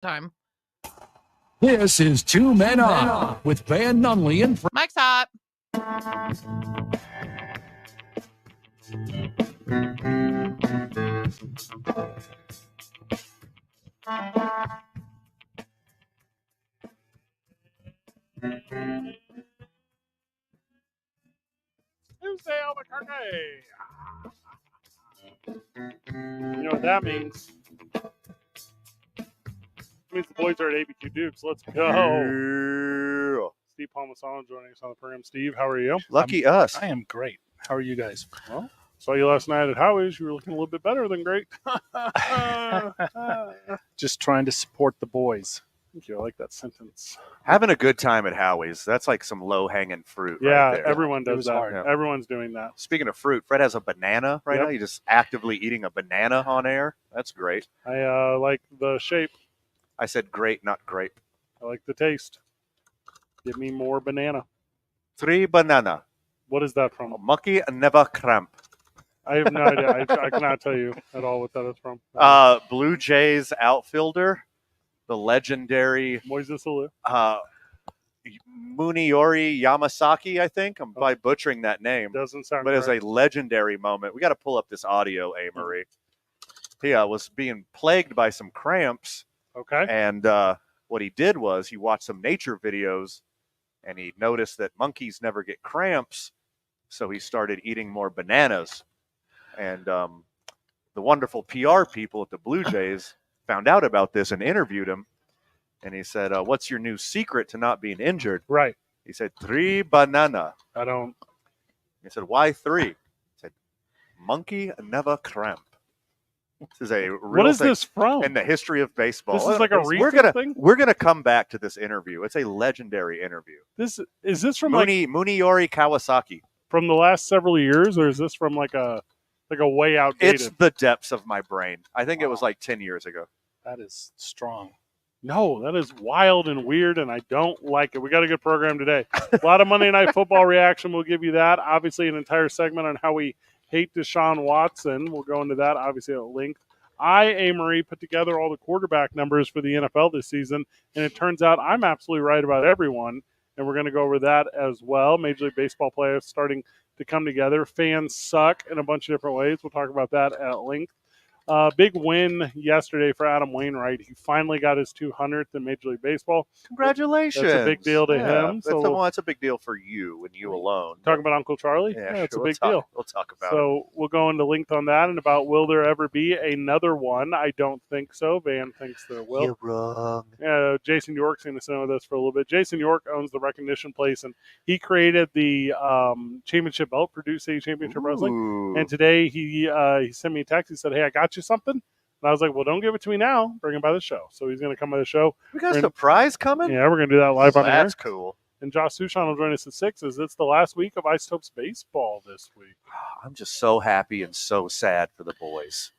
time. This is Two Men On with Van Nunley and Mike's hot. Tuesday Albuquerque. You know what that means? It means the boys are at ABQ Duke, so let's go. Yeah. Steve Palmisano joining us on the program. Steve, how are you? Lucky us. I am great. How are you guys? Well, saw you last night at Howie's. You were looking a little bit better than great. Just trying to support the boys. Thank you. I like that sentence. Having a good time at Howie's. That's like some low-hanging fruit Yeah, right there. everyone It does was that. hard. Yeah. Everyone's doing that. Speaking of fruit, Fred has a banana right Yep. now. You're just actively eating a banana on air. That's great. I like the shape. I said great, not grape. I like the taste. Give me more banana. 3 banana. What is that from? Monkey never cramp. I have no idea. I cannot tell you at all what that is from. Blue Jays outfielder, the legendary Moises Alou. Muniori Yamasaki, I think. I'm probably butchering that name. Doesn't sound But it was correct. a legendary moment. We got to pull up this audio, Amory. He was being plagued by some cramps, Okay. and what he did was he watched some nature videos, and he noticed that monkeys never get cramps, so he started eating more bananas. And the wonderful PR people at the Blue Jays found out about this and interviewed him, and he said, what's your new secret to not being injured? Right. He said, 3 banana. I don't. He said, why 3? He said, monkey never cramp. This is a real What is thing this from? in the history of baseball. This is like a we're recent gonna thing? we're gonna come back to this interview. It's a legendary interview. Is this from like Muniori Kawasaki. from the last several years, or is this from like a way outdated? It's the depths of my brain. I think it was like 10 years ago. That is strong. No, that is wild and weird, and I don't like it. We got a good program today. A lot of Monday Night Football reaction. We'll give you that. Obviously, an entire segment on how we hate Deshaun Watson. We'll go into that, obviously, at length. Amory, put together all the quarterback numbers for the NFL this season, and it turns out I'm absolutely right about everyone, and we're going to go over that as well. Major League Baseball players starting to come together. Fans suck in a bunch of different ways. We'll talk about that at length. Big win yesterday for Adam Wainwright. He finally got his 200th in Major League Baseball. Congratulations. That's a big deal to him. So That's a big deal for you and you alone. talking about Uncle Charlie? Yeah, it's sure, a big deal. We'll talk about it. So we'll go into length on that and about will there ever be another one? I don't think so. Van thinks there will. You're wrong. Jason York's going to sit with us for a little bit. Jason York owns the Recognition Place, and he created the championship belt for Duke City Championship Wrestling. Ooh. And today he sent me a text. He said, "Hey, I got you something." And I was like, "Well, don't give it to me now. Bring him by the show." So he's going to come by the show. We got a surprise coming? Yeah, we're going to do that live on air. That's cool. And Josh Sushan will join us at 6. It's the last week of Isotopes baseball this week. I'm just so happy and so sad for the boys.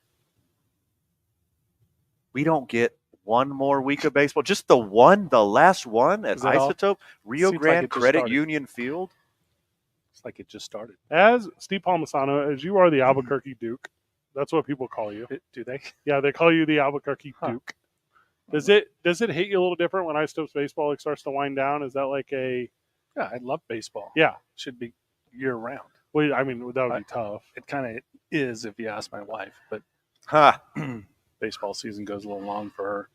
We don't get one more week of baseball. Just the last one at Is that all? Isotope, Rio Seems like Grande it just Credit started. Union Field. It's like it just started. As Steve Palmisano, as you are the Albuquerque Duke, that's what people call you. Do they? Yeah, they call you the Albuquerque Huh. Duke. Does it hit you a little different when Isotopes baseball starts to wind down? Is that like a Yeah, I love baseball. yeah? Should be year round. Well, I mean, that would be tough. It kind of is if you ask my wife, but Ha! baseball season goes a little long for her.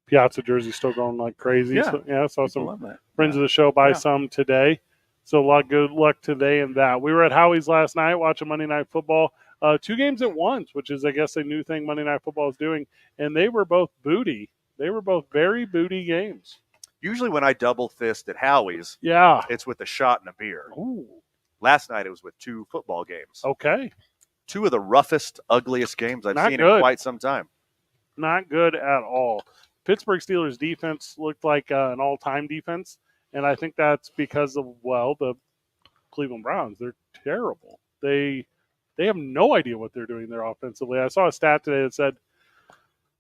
Piazza jersey still going like crazy. Yeah. So, yeah. Saw People some love that. friends of the show buy Yeah. some today. So a lot of good luck today in that. We were at Howie's last night watching Monday Night Football. 2 games at once, which is, I guess, a new thing Monday Night Football is doing. And they were both booty. They were both very booty games. Usually when I double fist at Howie's, Yeah. it's with a shot and a beer. Ooh. Last night it was with 2 football games. Okay. 2 of the roughest, ugliest games I've Not seen good. in quite some time. Not good at all. Pittsburgh Steelers defense looked like an all-time defense. And I think that's because of, well, the Cleveland Browns. They're terrible. They have no idea what they're doing there offensively. I saw a stat today that said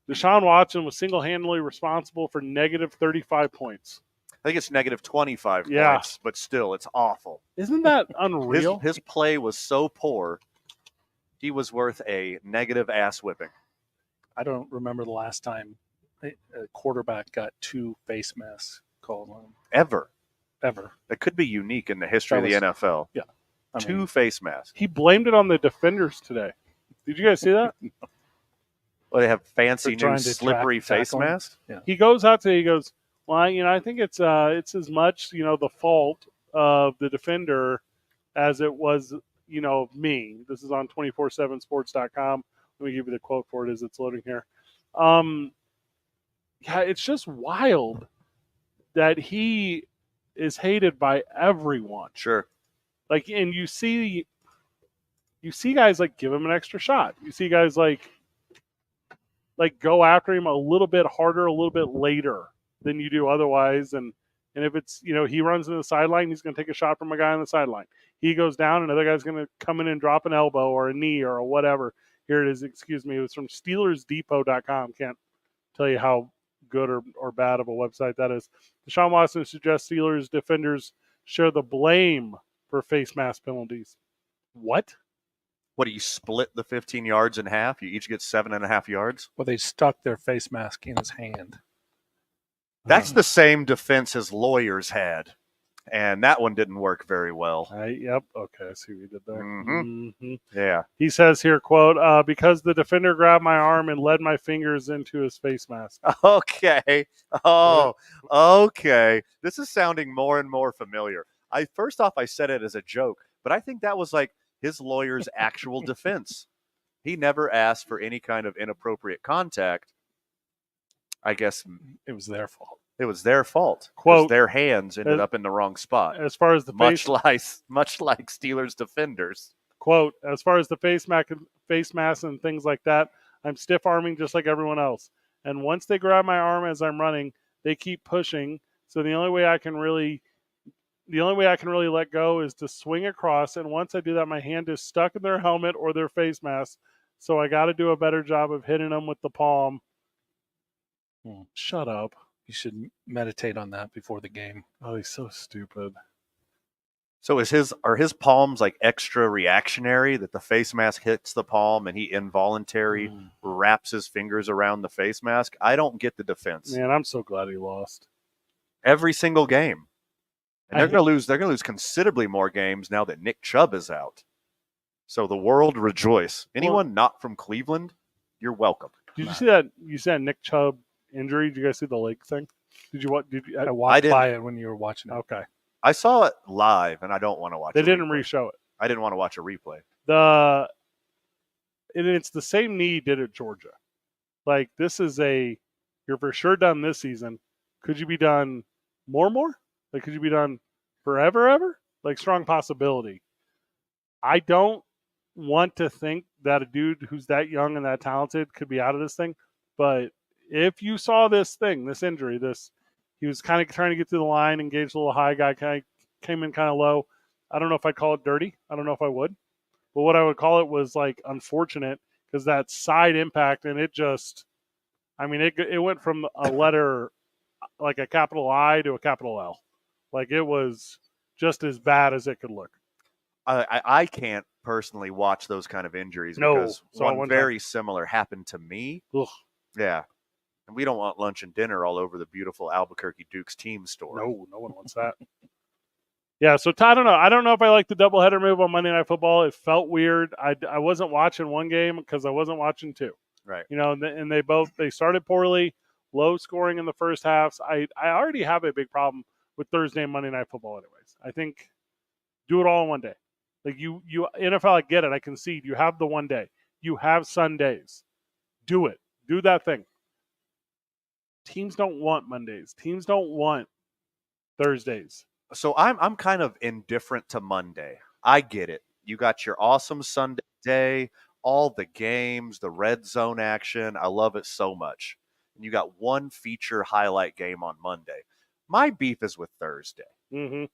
Deshaun Watson was single-handedly responsible for negative 35 points. I think it's negative 25 Yeah. points, but still, it's awful. Isn't that unreal? His play was so poor, he was worth a negative ass whipping. I don't remember the last time A quarterback got 2 face masks called on him Ever. ever. That could be unique in the history That of the NFL. Yeah. I Two mean, face masks. He blamed it on the defenders today. Did you guys see that? Well, they have fancy For trying new to slippery face tackle him. masks. He goes out today. He goes, well, I think it's as much the fault of the defender as it was of me. This is on 247sports.com. Let me give you the quote for it as it's loading here. Yeah, it's just wild that he is hated by everyone. Sure. And you see guys give him an extra shot. You see guys like go after him a little bit harder, a little bit later than you do otherwise. And if it's he runs to the sideline, he's going to take a shot from a guy on the sideline. He goes down, another guy's going to come in and drop an elbow or a knee or whatever. Here it is. Excuse me. It was from SteelersDepot.com. Can't tell you how good or bad of a website that is. Deshaun Watson suggests Steelers defenders share the blame for face mask penalties. What? What do you split the 15 yards in half? You each get 7.5 yards? Well, they stuck their face mask in his hand. That's the same defense his lawyers had. And that one didn't work very well. Yep. Okay. I see what you did there. Mm-hmm. Yeah. He says here, quote, because the defender grabbed my arm and led my fingers into his face mask. Okay. Oh, okay. This is sounding more and more familiar. First off, I said it as a joke, but I think that was his lawyer's actual defense. He never asked for any kind of inappropriate contact. I guess it was their fault. It was their fault. Quote, their hands ended up in the wrong spot. As far as the much like Steelers defenders. Quote, as far as the face mask and things like that, I'm stiff arming just like everyone else. And once they grab my arm as I'm running, they keep pushing. So the only way I can really let go is to swing across. And once I do that, my hand is stuck in their helmet or their face mask. So I got to do a better job of hitting them with the palm. Shut up. You should meditate on that before the game. Oh, he's so stupid. So are his palms extra reactionary that the face mask hits the palm and he involuntarily wraps his fingers around the face mask? I don't get the defense. Man, I'm so glad he lost. Every single game. And they're going to lose considerably more games now that Nick Chubb is out. So the world rejoice. Anyone not from Cleveland, you're welcome. Did you see that? You said Nick Chubb injury. Did you guys see the leg thing? Did you? What? Did you? I walked by it when you were watching it. Okay. I saw it live, and I don't want to watch. They didn't re-show it. I didn't want to watch a replay. It's the same knee he did at Georgia. This is you're for sure done this season. Could you be done more? Could you be done forever, ever? Strong possibility. I don't want to think that a dude who's that young and that talented could be out of this thing. But if you saw this injury, he was kind of trying to get through the line, engaged a little high, guy kind of came in kind of low. I don't know if I'd call it dirty. I don't know if I would. But what I would call it was unfortunate because that side impact and it just, it went from a letter a capital I to a capital L. It was just as bad as it could look. I can't personally watch those kind of injuries because one very similar happened to me. Ugh. Yeah. And we don't want lunch and dinner all over the beautiful ABQ Duke's team store. No one wants that. Yeah, so I don't know. I don't know if I like the doubleheader move on Monday Night Football. It felt weird. I wasn't watching one game because I wasn't watching two. Right. And they started poorly, low scoring in the first halves. I already have a big problem with Thursday and Monday Night Football anyways. I think do it all in one day. You NFL, I get it. I concede. You have the one day. You have Sundays. Do it. Do that thing. Teams don't want Mondays. Teams don't want Thursdays. So I'm kind of indifferent to Monday. I get it. You got your awesome Sunday day, all the games, the red zone action. I love it so much. And you got one feature highlight game on Monday. My beef is with Thursday. Mm-hmm.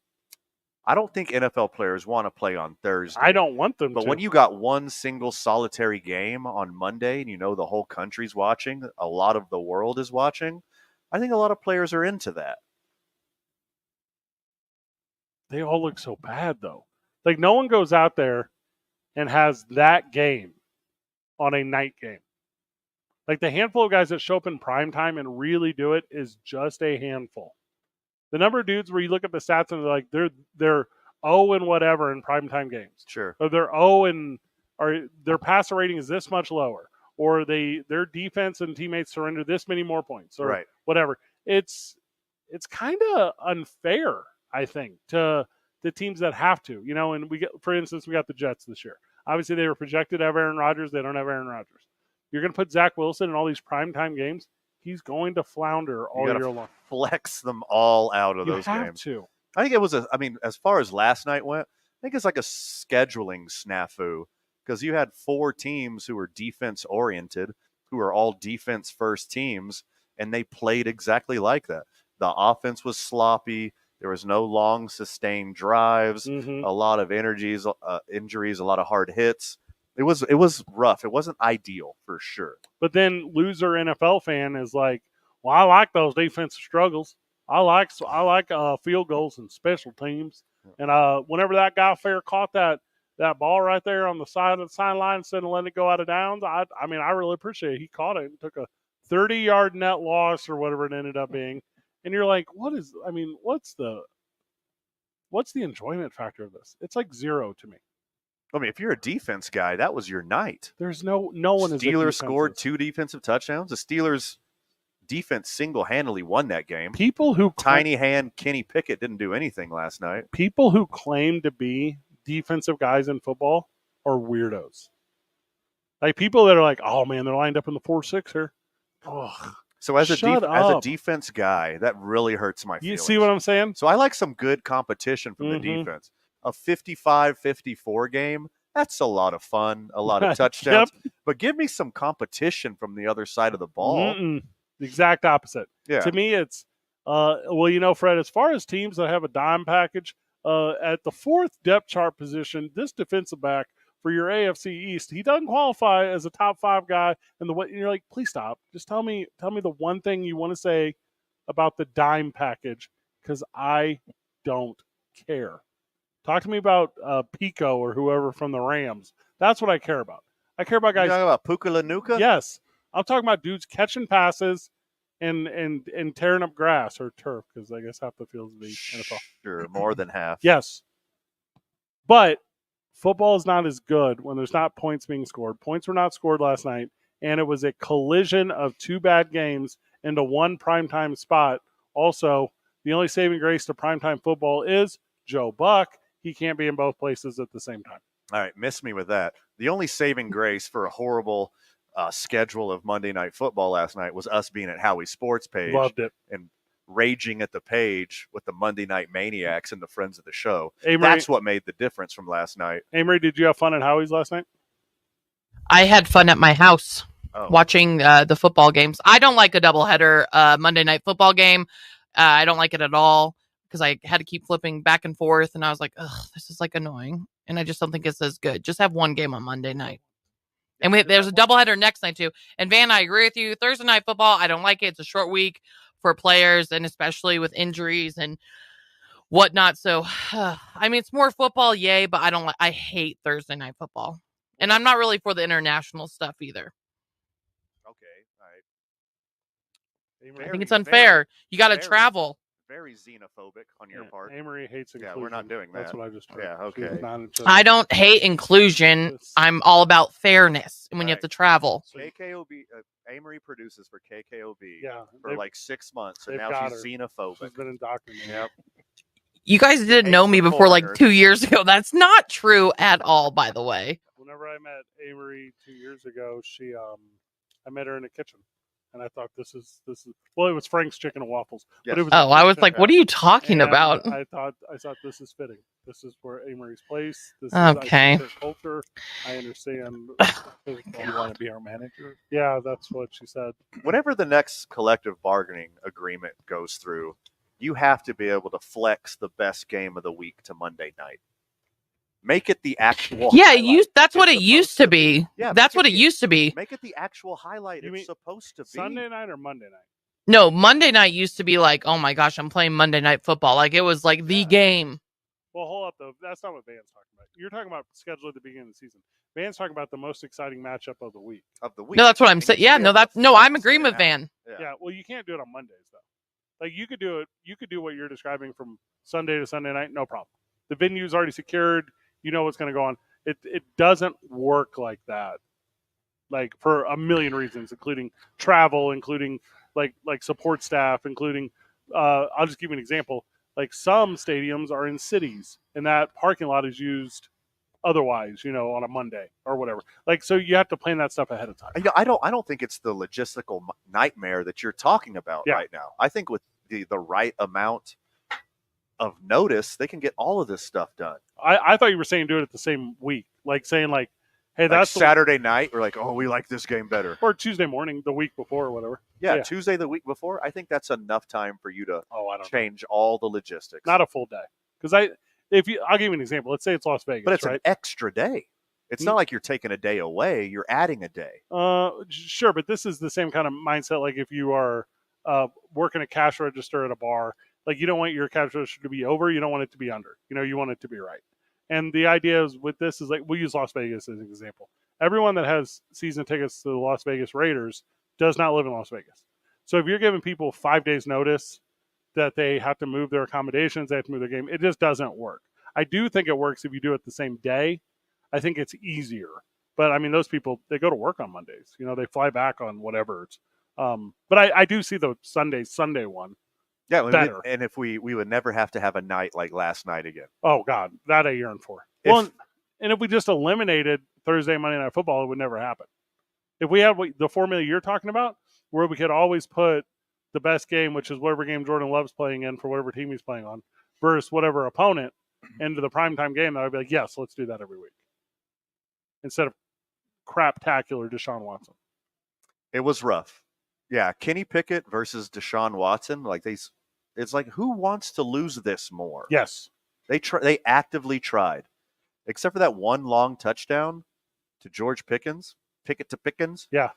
I don't think NFL players want to play on Thursday. I don't want them to. But when you got one single solitary game on Monday and the whole country's watching, a lot of the world is watching, I think a lot of players are into that. They all look so bad, though. No one goes out there and has that game on a night game. Like the handful of guys that show up in prime time and really do it is just a handful. The number of dudes where you look at the stats and they're 0 and whatever in primetime games. Sure. Or they're 0 and or their passer rating is this much lower. Or their defense and teammates surrender this many more points. Or Right. whatever. It's kind of unfair, I think, to the teams that have to. And for instance, we got the Jets this year. Obviously, they were projected to have Aaron Rodgers. They don't have Aaron Rodgers. You're going to put Zach Wilson in all these primetime games. He's going to flounder all year long. Flex them all out of those games. To. I think it was as far as last night went, I think it's like a scheduling snafu because you had 4 teams who were defense oriented, who are all defense first teams, and they played exactly like that. The offense was sloppy. There was no long sustained drives, a lot of injuries, a lot of hard hits. It was rough. It wasn't ideal for sure. But then loser NFL fan is like, well, I like those defensive struggles. I like field goals and special teams. And whenever that guy fair caught that ball right there on the side of the sideline instead of letting it go out of bounds, I really appreciate it. He caught it and took a 30-yard net loss or whatever it ended up being. And you're like, what's the enjoyment factor of this? It's like 0 to me. I mean, if you're a defense guy, that was your night. There's no one is. Steelers scored 2 defensive touchdowns. The Steelers defense single-handedly won that game. People who tiny hand Kenny Pickett didn't do anything last night. People who claim to be defensive guys in football are weirdos. Like people that are like, oh man, they're lined up in the 4-6 here. Ugh. So as a defense guy, that really hurts my feelings. You see what I'm saying? So I like some good competition from the defense. A 55-54 game, that's a lot of fun, a lot of touchdowns. Yep. But give me some competition from the other side of the ball. The exact opposite. Yeah. To me, it's, Fred, as far as teams that have a dime package, at the 4th depth chart position, this defensive back for your AFC East, he doesn't qualify as a top 5 guy. And you're like, please stop. Just tell me the one thing you want to say about the dime package, because I don't care. Talk to me about Pico or whoever from the Rams. That's what I care about. I care about guys. You talking about Puka Lanuka? Yes. I'm talking about dudes catching passes and tearing up grass or turf, because I guess half the field is the NFL. Sure, more than half. Yes. But football is not as good when there's not points being scored. Points were not scored last night, and it was a collision of 2 bad games into one primetime spot. Also, the only saving grace to primetime football is Joe Buck. He can't be in both places at the same time. All right, miss me with that. The only saving grace for a horrible schedule of Monday Night Football last night was us being at Howie's Sports page. Loved it. And raging at the page with the Monday Night Maniacs and the friends of the show. Hey, that's what made the difference from last night. Amory, did you have fun at Howie's last night? I had fun at my house watching the football games. I don't like a doubleheader Monday Night Football game. I don't like it at all, because I had to keep flipping back and forth, and I was like, ugh, this is like annoying. And I just don't think it's as good. Just have one game on Monday night. And there's a doubleheader next night too. And Van, I agree with you. Thursday Night Football, I don't like it. It's a short week for players, and especially with injuries and whatnot. So, it's more football, yay, but I hate Thursday Night Football. And I'm not really for the international stuff either. Okay, all right. I think it's unfair. You got to travel. Very xenophobic on your part. Amory hates inclusion. Yeah, we're not doing that. That's what I just heard. Yeah, okay. I don't hate inclusion. I'm all about fairness when you have to travel. KKOB, Amory produces for KKOB for like 6 months, and now she's xenophobic. She's been indoctrinated. Yep. You guys didn't know me before like 2 years ago. That's not true at all, by the way. Whenever I met Amory 2 years ago, I met her in the kitchen. And I thought this is it was Frank's Chicken and Waffles. Yes. But it was I was like, what are you talking about? I thought this is fitting. This is where Amory's place. This okay. Is her culture. I understand. You want to be our manager? Yeah, that's what she said. Whenever the next collective bargaining agreement goes through, you have to be able to flex the best game of the week to Monday night. Make it the actual highlight. That's what it used to be. Yeah, that's what it used to be. Make it the actual highlight it's supposed to be. Sunday night or Monday night? No, Monday night used to be like, oh my gosh, I'm playing Monday Night Football. Like it was like the game. Well, hold up, though. That's not what Van's talking about. You're talking about schedule at the beginning of the season. Van's talking about the most exciting matchup of the week. No, that's what I'm saying. Yeah, I'm agreeing with Van. Yeah, well, you can't do it on Mondays, though. Like, you could do it. You could do what you're describing from Sunday to Sunday night, no problem. The venue's already secured. You know what's going to go on. It doesn't work like that. Like, for a million reasons, including travel, including like support staff, including I'll just give you an example. Like, some stadiums are in cities, and that parking lot is used otherwise, on a Monday or whatever. Like, so you have to plan that stuff ahead of time. I don't think it's the logistical nightmare that you're talking about right now. I think with the right amount of notice, they can get all of this stuff done. I thought you were saying do it at the same week, like saying like, hey, that's Saturday night. We're like, oh, we like this game better. Or Tuesday morning, the week before or whatever. Yeah, Tuesday the week before. I think that's enough time for you to change all the logistics. Not a full day. Because I'll give you an example. Let's say it's Las Vegas, but it's right? an extra day. It's not like you're taking a day away. You're adding a day. Sure, but this is the same kind of mindset. Like if you are working a cash register at a bar, like you don't want your cash register to be over. You don't want it to be under. You want it to be right. And the idea is with this is like, we'll use Las Vegas as an example. Everyone that has season tickets to the Las Vegas Raiders does not live in Las Vegas. So if you're giving people 5 days notice that they have to move their accommodations, they have to move their game, it just doesn't work. I do think it works if you do it the same day. I think it's easier. But I mean, those people, they go to work on Mondays. They fly back on whatever. But I do see the Sunday one. Yeah, better. And if we would never have to have a night like last night again. Oh God, that I yearn for. And if we just eliminated Thursday, Monday Night Football, it would never happen. If we had the formula you're talking about, where we could always put the best game, which is whatever game Jordan Love's playing in for whatever team he's playing on, versus whatever opponent into the primetime game, I would be like, yes, let's do that every week. Instead of craptacular Deshaun Watson. It was rough. Yeah, Kenny Pickett versus Deshaun Watson. It's like, who wants to lose this more? Yes. They actively tried. Except for that one long touchdown to George Pickett to Pickens. Yeah.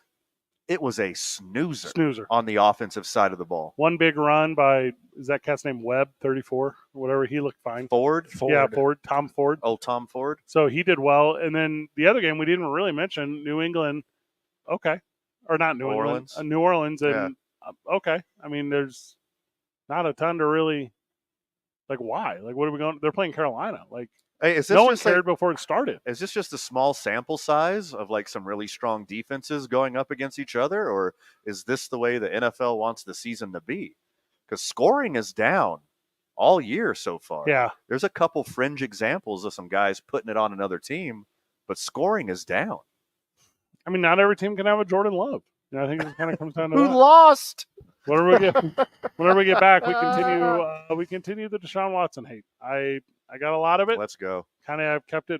It was a snoozer on the offensive side of the ball. One big run by, is that cat's name Webb, 34, or whatever. He looked fine. Ford. Yeah, Ford. Tom Ford. Oh, Tom Ford. So he did well. And then the other game we didn't really mention, New England. Okay. Or not New England. New Orleans. And okay. I mean, there's not a ton to really, like, why? Like, what are we going? They're playing Carolina. Like, hey, no one cared before it started. Is this just a small sample size of like some really strong defenses going up against each other? Or is this the way the NFL wants the season to be? Because scoring is down all year so far. Yeah. There's a couple fringe examples of some guys putting it on another team, but scoring is down. I mean, not every team can have a Jordan Love. I think it kind of comes down to Who that. lost? Whenever we get back, we continue the Deshaun Watson hate. I got a lot of it. Let's go. Kind of, I've kept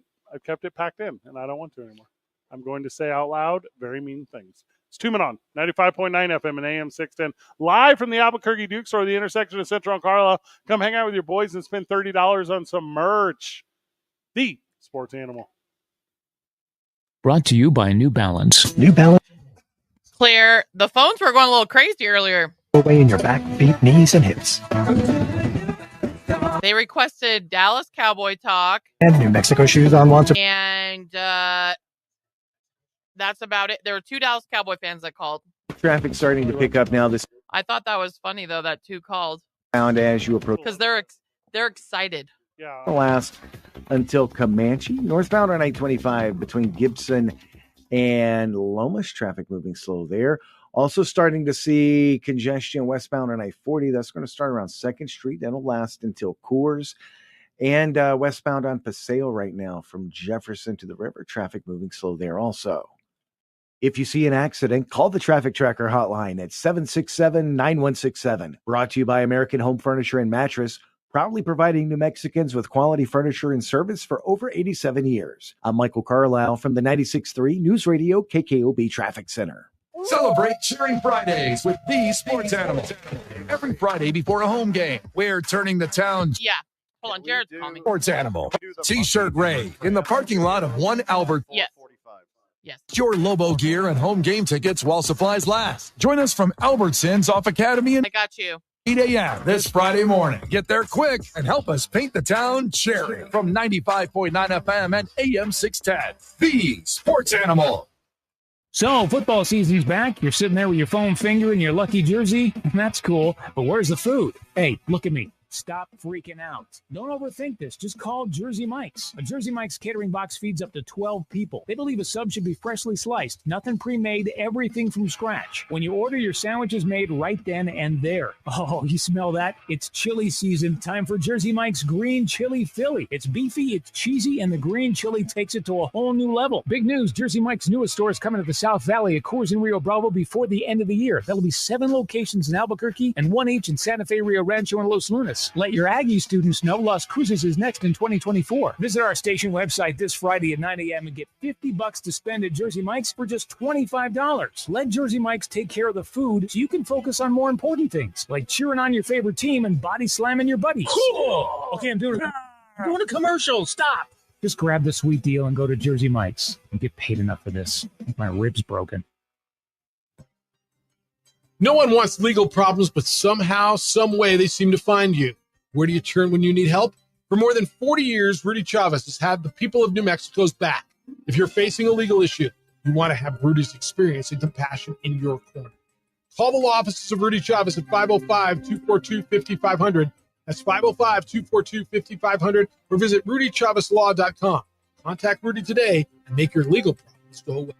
it packed in, and I don't want to anymore. I'm going to say out loud very mean things. It's 2 Men On 95.9 FM and AM 610, live from the Albuquerque Duke Store, the intersection of Central and Carlisle. Come hang out with your boys and spend $30 on some merch. The Sports Animal. Brought to you by New Balance. New Balance. Claire, the phones were going a little crazy earlier. Away in your back, feet, knees, and hips. They requested Dallas Cowboy talk. And New Mexico shoes on once. And that's about it. There were 2 Dallas Cowboy fans that called. Traffic starting to pick up now. This I thought that was funny, though, that 2 called. round as you approach. Because they're excited. Yeah. Last until Comanche. Northbound on I-25 between Gibson and Lomas. Traffic moving slow there. Also starting to see congestion westbound on I-40. That's going to start around 2nd Street. That'll last until Coors. And westbound on Paseo right now from Jefferson to the river. Traffic moving slow there also. If you see an accident, call the Traffic Tracker hotline at 767-9167. Brought to you by American Home Furniture and Mattress, proudly providing New Mexicans with quality furniture and service for over 87 years. I'm Michael Carlisle from the 96.3 News Radio KKOB Traffic Center. Celebrate Cheering Fridays with the Sports Animal. Every Friday before a home game, we're turning the town. Yeah. Hold on, Jared's calling. Sports Animal. T-shirt Ray in the parking lot of 1 Albert. Yes. Yes. Your Lobo gear and home game tickets while supplies last. Join us from Albertsons off Academy and I got you. 8 a.m. this Friday morning. Get there quick and help us paint the town cherry from 95.9 FM and AM 610. The Sports Animal. So, football season's back. You're sitting there with your foam finger and your lucky jersey. That's cool. But where's the food? Hey, look at me. Stop freaking out. Don't overthink this. Just call Jersey Mike's. A Jersey Mike's catering box feeds up to 12 people. They believe a sub should be freshly sliced, nothing pre-made, everything from scratch. When you order, your sandwich is made right then and there. Oh, you smell that? It's chili season. Time for Jersey Mike's Green Chili Philly. It's beefy, it's cheesy, and the green chili takes it to a whole new level. Big news, Jersey Mike's newest store is coming to the South Valley at Coors and Rio Bravo before the end of the year. That'll be 7 locations in Albuquerque and 1 each in Santa Fe, Rio Rancho, and Los Lunas. Let your Aggie students know Las Cruces is next in 2024. Visit our station website this Friday at 9 a.m. and get $50 to spend at Jersey Mike's for just $25. Let Jersey Mike's take care of the food so you can focus on more important things, like cheering on your favorite team and body slamming your buddies. Okay, I'm doing a commercial. Stop. Just grab the sweet deal and go to Jersey Mike's. I get paid enough for this. My rib's broken. No one wants legal problems, but somehow, some way, they seem to find you. Where do you turn when you need help? For more than 40 years, Rudy Chavez has had the people of New Mexico's back. If you're facing a legal issue, you want to have Rudy's experience and compassion in your corner. Call the law offices of Rudy Chavez at 505-242-5500. That's 505-242-5500, or visit rudychavezlaw.com. Contact Rudy today and make your legal problems go away.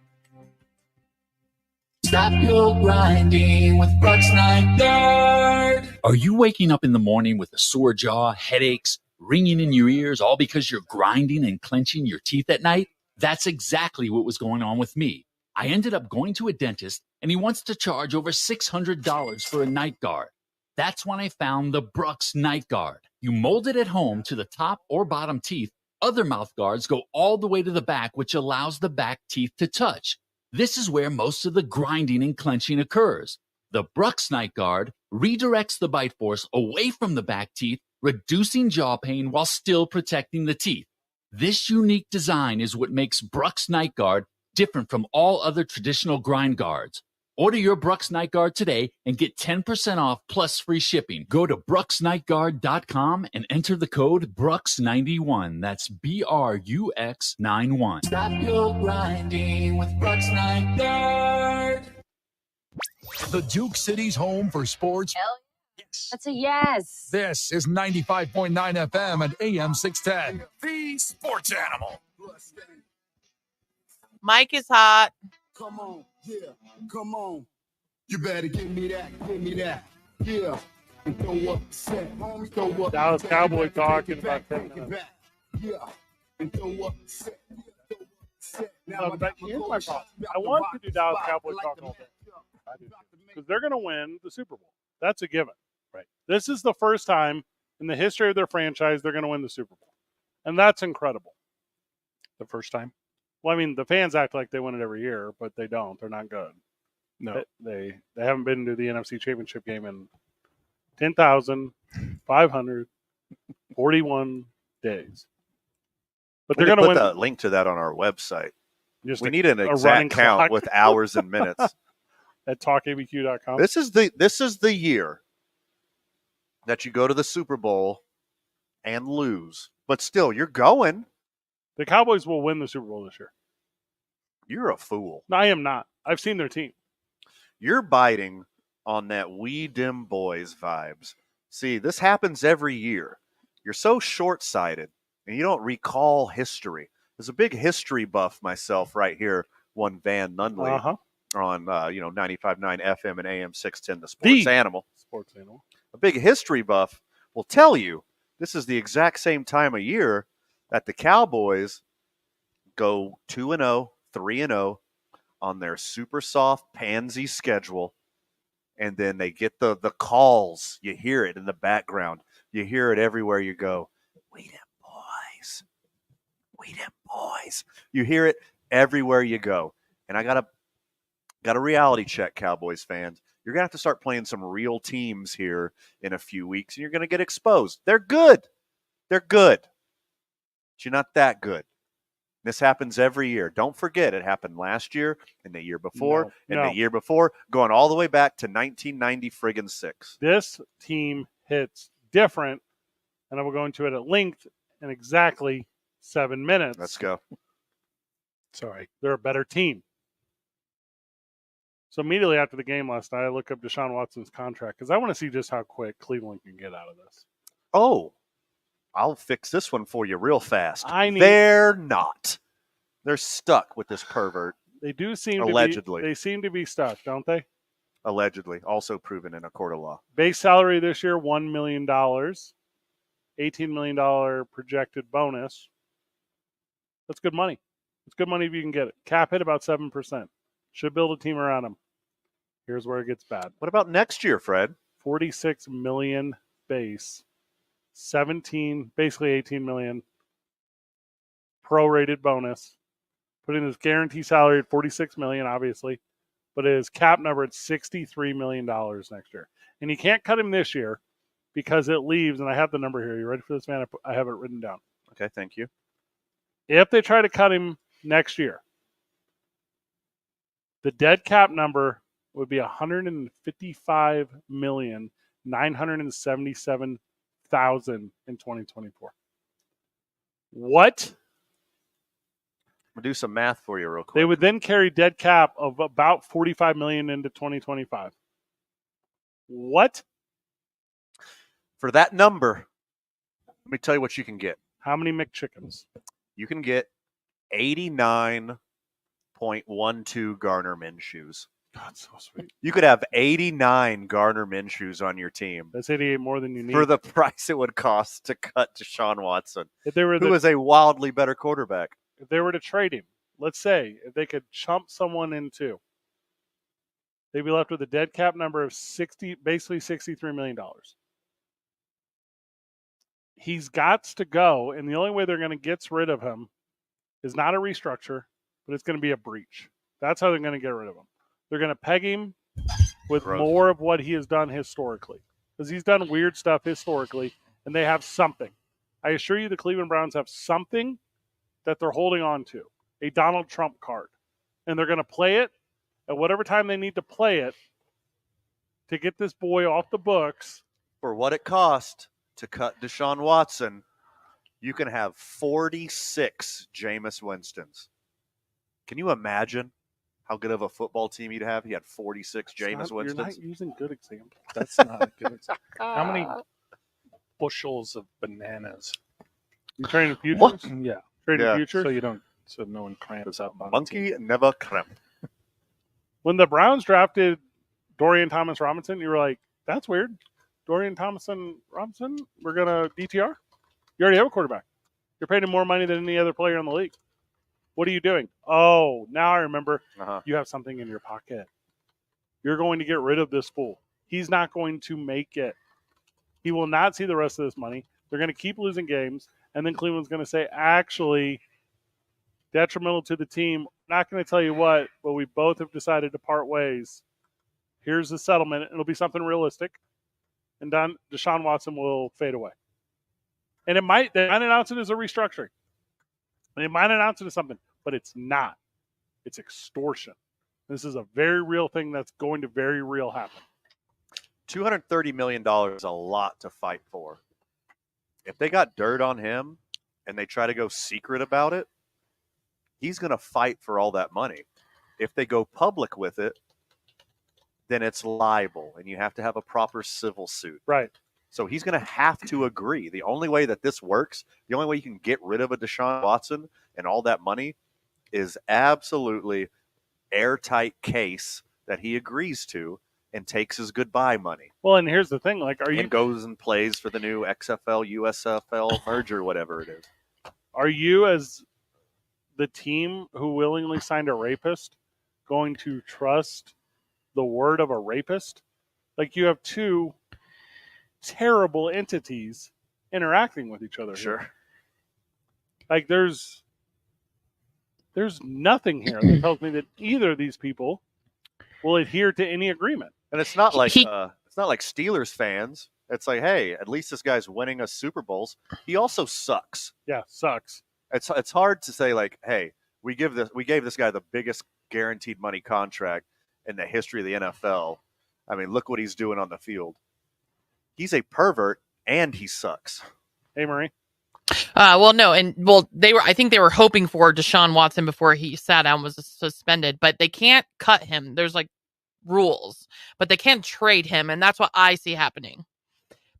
Stop your grinding with Brooks Night Guard. Are you waking up in the morning with a sore jaw, headaches, ringing in your ears, all because you're grinding and clenching your teeth at night? That's exactly what was going on with me. I ended up going to a dentist, and he wants to charge over $600 for a night guard. That's when I found the Brooks Night Guard. You mold it at home to the top or bottom teeth. Other mouth guards go all the way to the back, which allows the back teeth to touch. This is where most of the grinding and clenching occurs. The Brooks Night Guard redirects the bite force away from the back teeth, reducing jaw pain while still protecting the teeth. This unique design is what makes Brooks Night Guard different from all other traditional grind guards. Order your Brooks Night Guard today and get 10% off plus free shipping. Go to brooksnightguard.com and enter the code BRUX91. That's BRUX91. Stop your grinding with Brooks Night Guard. The Duke City's home for sports. Yes. That's a yes. This is 95.9 FM and AM 610. The Sports Animal. Mike is hot. Come on, yeah, come on. You better give me that, yeah. And throw up the set, homie, throw up. Dallas Cowboy talking about that. Yeah, and throw up the set. Now, here's my problem. I want to do Dallas Cowboy talking all day. Because they're going to win the Super Bowl. That's a given. Right. This is the first time in the history of their franchise they're going to win the Super Bowl. And that's incredible. The first time? Well, I mean, the fans act like they win it every year, but they don't. They're not good. No. They haven't been to the NFC Championship game in 10,541 days. But they're going to win. Put the link to that on our website. We need an a exact count clock. with hours and minutes. At talkabq.com. This is the year that you go to the Super Bowl and lose. But still, you're going. The Cowboys will win the Super Bowl this year. You're a fool. No, I am not. I've seen their team. You're biting on that we dim boys vibes. See, this happens every year. You're so short-sighted, and you don't recall history. There's a big history buff myself right here, one Van Nunley on 95.9 FM and AM 610, the Sports Animal. Sports Animal. A big history buff will tell you this is the exact same time of year that the Cowboys go 2-0, 3-0 on their super soft pansy schedule, and then they get the calls. You hear it in the background. You hear it everywhere you go. We them boys. We them boys. You hear it everywhere you go. And I got a reality check, Cowboys fans. You're going to have to start playing some real teams here in a few weeks, and you're going to get exposed. They're good. They're good. But you're not that good. This happens every year. Don't forget, it happened last year and the year before the year before, going all the way back to 1990-6. This team hits different, and I will go into it at length in exactly 7 minutes. Let's go. Sorry. They're a better team. So immediately after the game last night, I look up Deshaun Watson's contract because I want to see just how quick Cleveland can get out of this. Oh, I'll fix this one for you real fast. They're not. They're stuck with this pervert. They do seem allegedly. They seem to be stuck, don't they? Allegedly, also proven in a court of law. Base salary this year, $1 million. $18 million projected bonus. That's good money. It's good money if you can get it. Cap hit about 7%. Should build a team around him. Here's where it gets bad. What about next year, Fred? $46 million base. 17, basically $18 million. Prorated bonus. Putting his guarantee salary at $46 million, obviously. But his cap number at $63 million next year. And you can't cut him this year because it leaves, and I have the number here. You ready for this, man? I have it written down. Okay, thank you. If they try to cut him next year, the dead cap number would be $155,977,000 in 2024. What? We'll do some math for you real quick. They would then carry dead cap of about $45 million into 2025. What? For that number, let me tell you what you can get. How many McChickens? You can get 89.12 Garner Minshew's. God, so sweet. You could have 89 Garner Minshew's on your team. That's 88 more than you need. For the price it would cost to cut Deshaun Watson, who is a wildly better quarterback. If they were to trade him, let's say, if they could chump someone in two, they'd be left with a dead cap number of basically $63 million. He's got to go, and the only way they're going to get rid of him is not a restructure, but it's going to be a breach. That's how they're going to get rid of him. They're going to peg him with more of what he has done historically, because he's done weird stuff historically, and they have something. I assure you the Cleveland Browns have something that they're holding on to, a Donald Trump card, and they're going to play it at whatever time they need to play it to get this boy off the books. For what it cost to cut Deshaun Watson, you can have 46 Jameis Winstons. Can you imagine how good of a football team you'd have? He had 46 Jameis Winstons. You're not using good examples. That's not a good example. How many bushels of bananas? You trading futures? What? Yeah. Trading futures? So no one cramps up on Monkey never cramp. When the Browns drafted Dorian Thomas-Robinson, you were like, that's weird. Dorian Thomas-Robinson, we're going to DTR? You already have a quarterback. You're paying him more money than any other player in the league. What are you doing? Oh, now I remember. You have something in your pocket. You're going to get rid of this fool. He's not going to make it. He will not see the rest of this money. They're going to keep losing games, and then Cleveland's going to say, actually, detrimental to the team. Not going to tell you what, but we both have decided to part ways. Here's the settlement. It'll be something realistic, and Deshaun Watson will fade away. And they might announce it as a restructuring. They might announce it as something, but it's not. It's extortion. This is a very real thing that's going to very real happen. $230 million is a lot to fight for. If they got dirt on him and they try to go secret about it, he's going to fight for all that money. If they go public with it, then it's libel, and you have to have a proper civil suit. Right. So he's going to have to agree. The only way that this works, the only way you can get rid of a Deshaun Watson and all that money is absolutely airtight case that he agrees to and takes his goodbye money. Well, and here's the thing. And goes and plays for the new XFL, USFL merger, whatever it is. Are you, as the team who willingly signed a rapist, going to trust the word of a rapist? Like, you have two terrible entities interacting with each other. Sure. Here. Like, there's nothing here that tells me that either of these people will adhere to any agreement. And it's not like Steelers fans. It's like, hey, at least this guy's winning us Super Bowls. He also sucks. Yeah, sucks. It's hard to say like, hey, we gave this guy the biggest guaranteed money contract in the history of the NFL. I mean, look what he's doing on the field. He's a pervert and he sucks. Hey, Marie. I think they were hoping for Deshaun Watson before he sat down, was suspended, but they can't cut him. There's like rules, but they can't trade him, and that's what I see happening.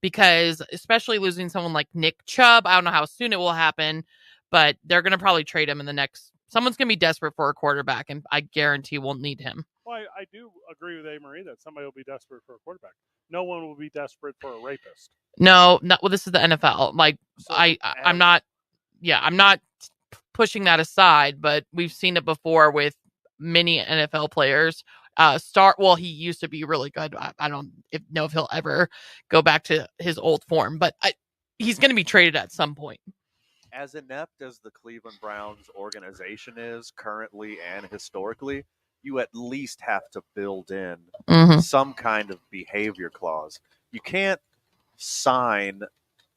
Because especially losing someone like Nick Chubb, I don't know how soon it will happen, but they're going to probably trade him in the next. Someone's going to be desperate for a quarterback, and I guarantee we'll need him. Well, I do agree with A. Marie that somebody will be desperate for a quarterback. No one will be desperate for a rapist. No, well, this is the NFL. Like, so I'm not pushing that aside, but we've seen it before with many NFL players. He used to be really good. I don't know if he'll ever go back to his old form, but he's going to be traded at some point. As inept as the Cleveland Browns organization is currently and historically, you at least have to build in some kind of behavior clause. You can't sign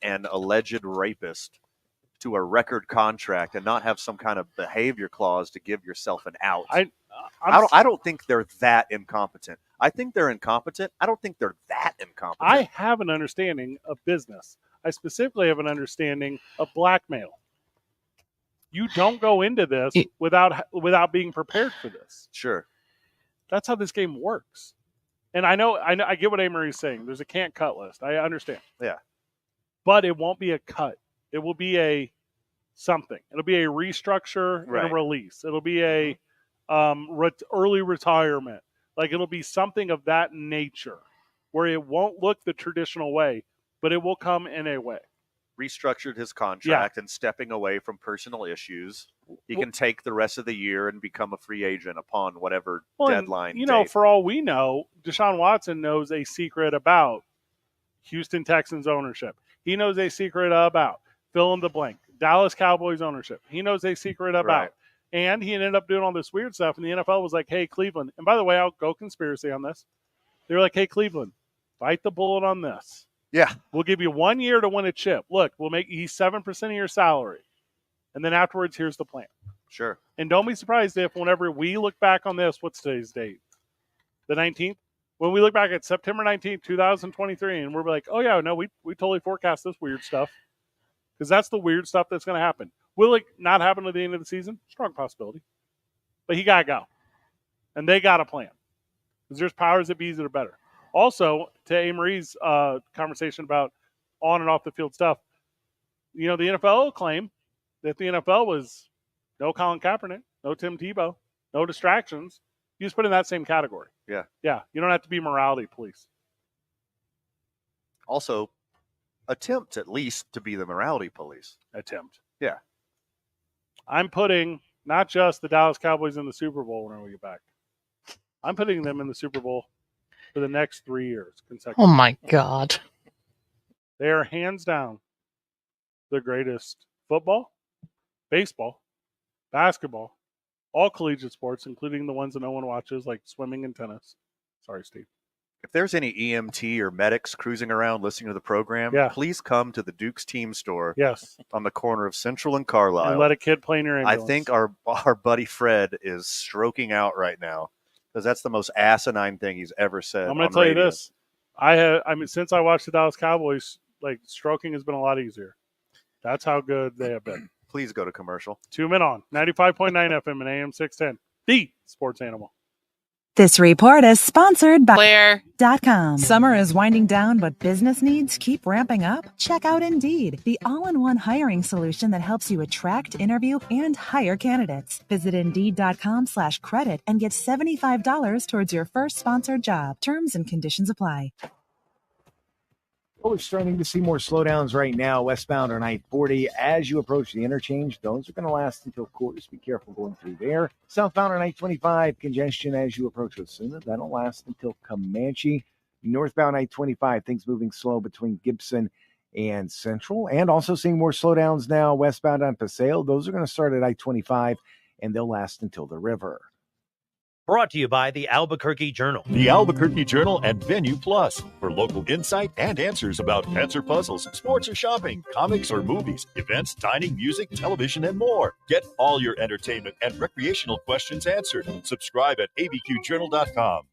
an alleged rapist to a record contract and not have some kind of behavior clause to give yourself an out. I don't think they're that incompetent. I think they're incompetent. I don't think they're that incompetent. I have an understanding of business. I specifically have an understanding of blackmail. You don't go into this without being prepared for this. Sure. That's how this game works. And I know I get what Amory's saying. There's a can't cut list. I understand. Yeah. But it won't be a cut. It will be a something. It'll be a restructure and a release. It'll be a early retirement. Like, it'll be something of that nature where it won't look the traditional way, but it will come in a way. Restructured his contract and stepping away from personal issues. He can take the rest of the year and become a free agent upon whatever deadline. And, for all we know, Deshaun Watson knows a secret about Houston Texans ownership. He knows a secret about fill in the blank. Dallas Cowboys ownership. He knows a secret about. Right. And he ended up doing all this weird stuff, and the NFL was like, hey, Cleveland. And by the way, I'll go conspiracy on this. They were like, hey, Cleveland, bite the bullet on this. Yeah. We'll give you 1 year to win a chip. Look, we'll make you 7% of your salary. And then afterwards, here's the plan. Sure. And don't be surprised if whenever we look back on this, what's today's date? The 19th? When we look back at September 19th, 2023, and we're like, oh, yeah, no, we totally forecast this weird stuff. Because that's the weird stuff that's going to happen. Will it not happen at the end of the season? Strong possibility. But he got to go. And they got a plan. Because there's powers that be that are better. Also, to Amory's conversation about on and off the field stuff, the NFL claim that the NFL was no Colin Kaepernick, no Tim Tebow, no distractions. You just put in that same category. Yeah. Yeah. You don't have to be morality police. Also, attempt at least to be the morality police. Attempt. Yeah. I'm putting not just the Dallas Cowboys in the Super Bowl when we get back. I'm putting them in the Super Bowl for the next 3 years consecutively. Oh, my God. They are hands down the greatest football, baseball, basketball, all collegiate sports, including the ones that no one watches, like swimming and tennis. Sorry, Steve. If there's any EMT or medics cruising around listening to the program, please come to the Duke's Team Store. Yes. On the corner of Central and Carlisle. And let a kid play in your ambulance. I think our buddy Fred is stroking out right now because that's the most asinine thing he's ever said. I'm going to tell you this. Since I watched the Dallas Cowboys, stroking has been a lot easier. That's how good they have been. Please go to commercial. 2 men on 95.9 FM and AM 610. The Sports Animal. This report is sponsored by Blair.com. Summer is winding down, but business needs keep ramping up. Check out Indeed, the all-in-one hiring solution that helps you attract, interview, and hire candidates. Visit Indeed.com/credit and get $75 towards your first sponsored job. Terms and conditions apply. We're starting to see more slowdowns right now, westbound on I-40. As you approach the interchange, those are going to last until quarters. Be careful going through there. Southbound on I-25, congestion as you approach Osuna. That'll last until Comanche. Northbound I-25, things moving slow between Gibson and Central. And also seeing more slowdowns now westbound on Paseo. Those are going to start at I-25, and they'll last until the river. Brought to you by the Albuquerque Journal. The Albuquerque Journal and Venue Plus for local insight and answers about pets or puzzles, sports or shopping, comics or movies, events, dining, music, television, and more. Get all your entertainment and recreational questions answered. Subscribe at abqjournal.com.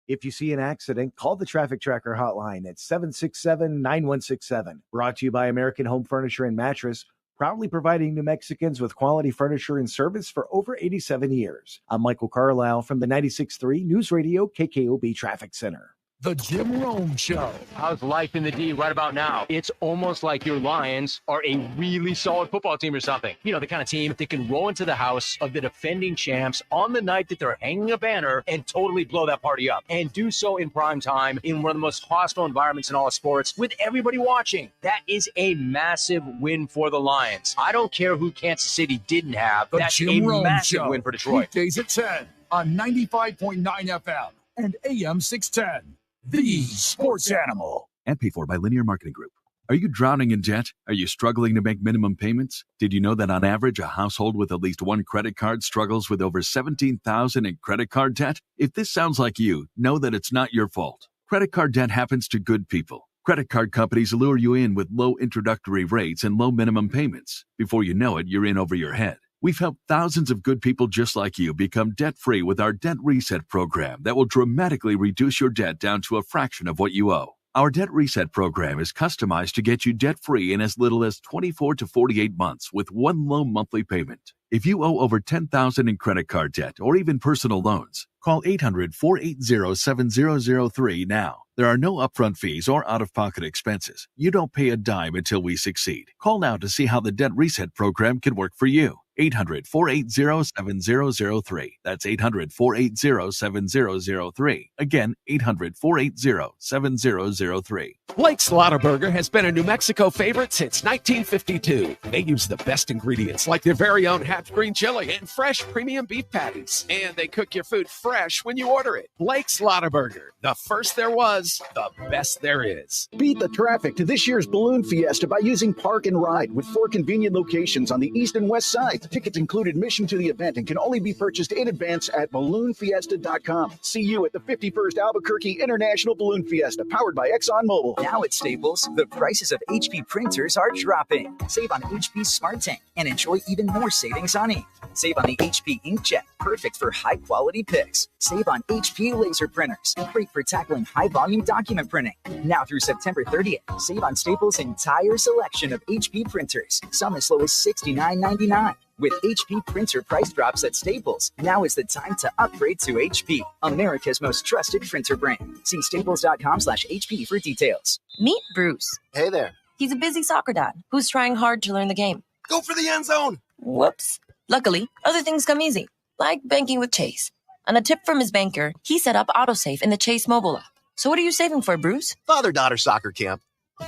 If you see an accident, call the Traffic Tracker hotline at 767-9167. Brought to you by American Home Furniture and Mattress, proudly providing New Mexicans with quality furniture and service for over 87 years. I'm Michael Carlisle from the 96.3 News Radio KKOB Traffic Center. The Jim Rome Show. How's life in the D right about now? It's almost like your Lions are a really solid football team or something. You know, the kind of team that can roll into the house of the defending champs on the night that they're hanging a banner and totally blow that party up. And do so in prime time in one of the most hostile environments in all of sports with everybody watching. That is a massive win for the Lions. I don't care who Kansas City didn't have. The That's Jim a Rome massive Show. win for Detroit. Weekdays at 10 on 95.9 FM and AM 610. The Sports Animal. And paid for by Linear Marketing Group. Are you drowning in debt? Are you struggling to make minimum payments? Did you know that on average, a household with at least one credit card struggles with over $17,000 in credit card debt? If this sounds like you, know that it's not your fault. Credit card debt happens to good people. Credit card companies lure you in with low introductory rates and low minimum payments. Before you know it, you're in over your head. We've helped thousands of good people just like you become debt-free with our Debt Reset program that will dramatically reduce your debt down to a fraction of what you owe. Our Debt Reset program is customized to get you debt-free in as little as 24 to 48 months with one low monthly payment. If you owe over $10,000 in credit card debt or even personal loans, call 800-480-7003 now. There are no upfront fees or out-of-pocket expenses. You don't pay a dime until we succeed. Call now to see how the Debt Reset program can work for you. 800-480-7003. That's 800-480-7003. Again, 800-480-7003. Blake's Lottaburger has been a New Mexico favorite since 1952. They use the best ingredients like their very own half green chili and fresh premium beef patties. And they cook your food fresh when you order it. Blake's Lottaburger, the first there was, the best there is. Beat the traffic to this year's Balloon Fiesta by using Park and Ride with 4 convenient locations on the east and west side. Tickets include admission to the event and can only be purchased in advance at balloonfiesta.com. See you at the 51st Albuquerque International Balloon Fiesta, powered by ExxonMobil. Now at Staples, the prices of HP printers are dropping. Save on HP Smart Tank and enjoy even more savings on ink. Save on the HP Inkjet, perfect for high-quality pics. Save on HP laser printers, great for tackling high-volume document printing. Now through September 30th, save on Staples' entire selection of HP printers, some as low as $69.99. With HP printer price drops at Staples, now is the time to upgrade to HP, America's most trusted printer brand. See staples.com/HP for details. Meet Bruce. Hey there. He's a busy soccer dad who's trying hard to learn the game. Go for the end zone. Whoops. Luckily, other things come easy, like banking with Chase. On a tip from his banker, he set up AutoSave in the Chase mobile app. So what are you saving for, Bruce? Father-daughter soccer camp.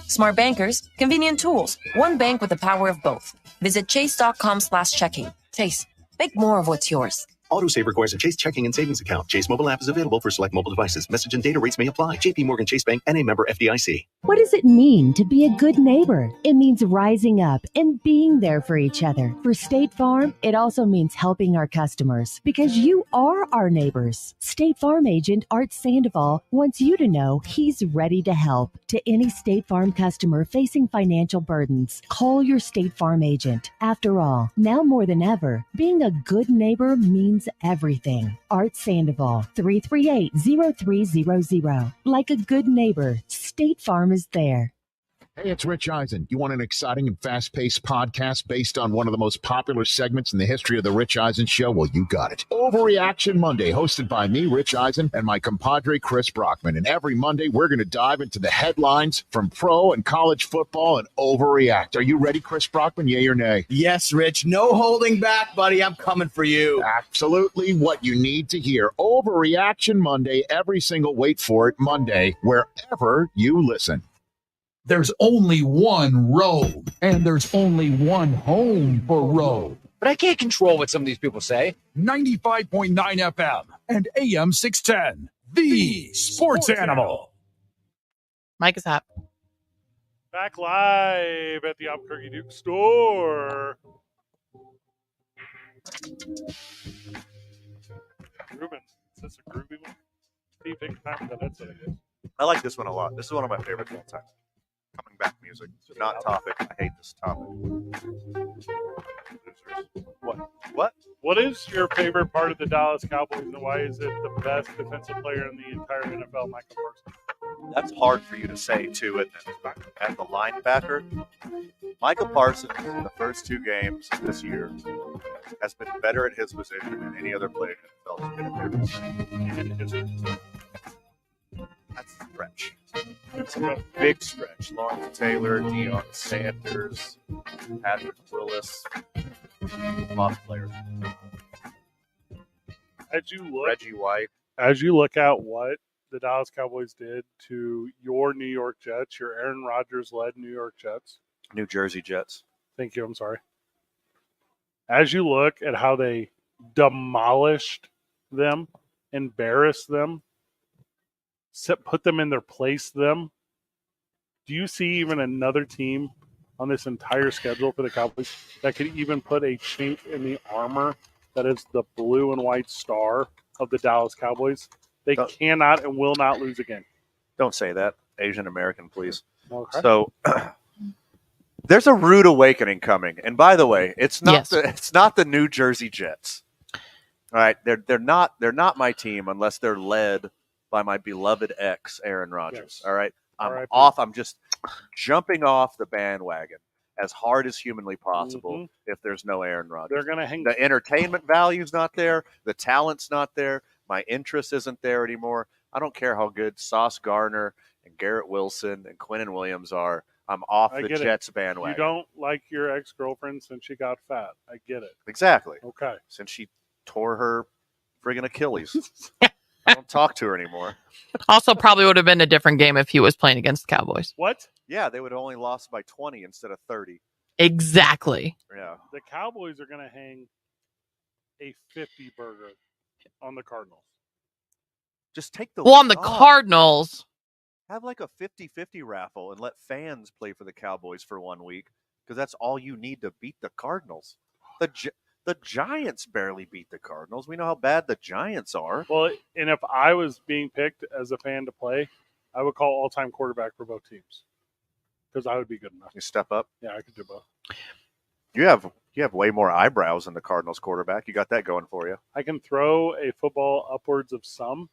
Smart bankers, convenient tools, one bank with the power of both. Visit chase.com/checking. Chase, make more of what's yours. AutoSave requires a Chase checking and savings account. Chase mobile app is available for select mobile devices. Message and data rates may apply. JP Morgan Chase Bank and a member FDIC. What does it mean to be a good neighbor? It means rising up and being there for each other. For State Farm, it also means helping our customers because you are our neighbors. State Farm agent Art Sandoval wants you to know he's ready to help. To any State Farm customer facing financial burdens, call your State Farm agent. After all, now more than ever, being a good neighbor means everything. Art Sandoval, 338-0300. Like a good neighbor, State Farm is there. Hey, it's Rich Eisen. You want an exciting and fast-paced podcast based on one of the most popular segments in the history of The Rich Eisen Show? Well, you got it. Overreaction Monday, hosted by me, Rich Eisen, and my compadre, Chris Brockman. And every Monday, we're going to dive into the headlines from pro and college football and overreact. Are you ready, Chris Brockman? Yay or nay? Yes, Rich. No holding back, buddy. I'm coming for you. Absolutely what you need to hear. Overreaction Monday, every single, wait for it, Monday, wherever you listen. There's only one road, and there's only one home for road. But I can't control what some of these people say. 95.9 FM and AM 610, the Sports Animal. Mike is up. Back live at the Albuquerque Duke Store. Groovin'. Is this a groovy one? Steve, take your time with that headset, I guess. I like this one a lot. This is one of my favorites of all time. Coming back music. Not topic. I hate this topic. What? What is your favorite part of the Dallas Cowboys, and why is it the best defensive player in the entire NFL, Michael Parsons? That's hard for you to say, too, at the linebacker. Michael Parsons, in the first 2 games this year, has been better at his position than any other player in the NFL has been in history. That's a stretch. It's a big stretch. Lawrence Taylor, Deion Sanders, Patrick Willis, a lot of players. Reggie White. As you look at what the Dallas Cowboys did to your New York Jets, your Aaron Rodgers-led New York Jets. New Jersey Jets. Thank you. I'm sorry. As you look at how they demolished them, embarrassed them, put them in their place, do you see even another team on this entire schedule for the Cowboys that could even put a chink in the armor that is the blue and white star of the Dallas Cowboys? They cannot and will not lose again. Don't say that. Asian American, please. Okay. So there's a rude awakening coming. And by the way, it's not the New Jersey Jets. All right, they're not my team unless they're led by my beloved ex, Aaron Rodgers. Yes. All right. I'm just jumping off the bandwagon as hard as humanly possible if there's no Aaron Rodgers. They're going to hang. The entertainment value's not there. The talent's not there. My interest isn't there anymore. I don't care how good Sauce Gardner and Garrett Wilson and Quinnen Williams are. I'm off the Jets bandwagon. You don't like your ex-girlfriend since she got fat. I get it. Exactly. Okay. Since she tore her friggin' Achilles. I don't talk to her anymore. Also, probably would have been a different game if he was playing against the Cowboys. What? Yeah, they would have only lost by 20 instead of 30. Exactly. Yeah. The Cowboys are going to hang a 50 burger on the Cardinals. Just take the on the Cardinals. Have like a 50-50 raffle and let fans play for the Cowboys for 1 week because that's all you need to beat the Cardinals. The Giants barely beat the Cardinals. We know how bad the Giants are. Well, and if I was being picked as a fan to play, I would call all-time quarterback for both teams because I would be good enough. You step up? Yeah, I could do both. You have way more eyebrows than the Cardinals quarterback. You got that going for you. I can throw a football upwards of some,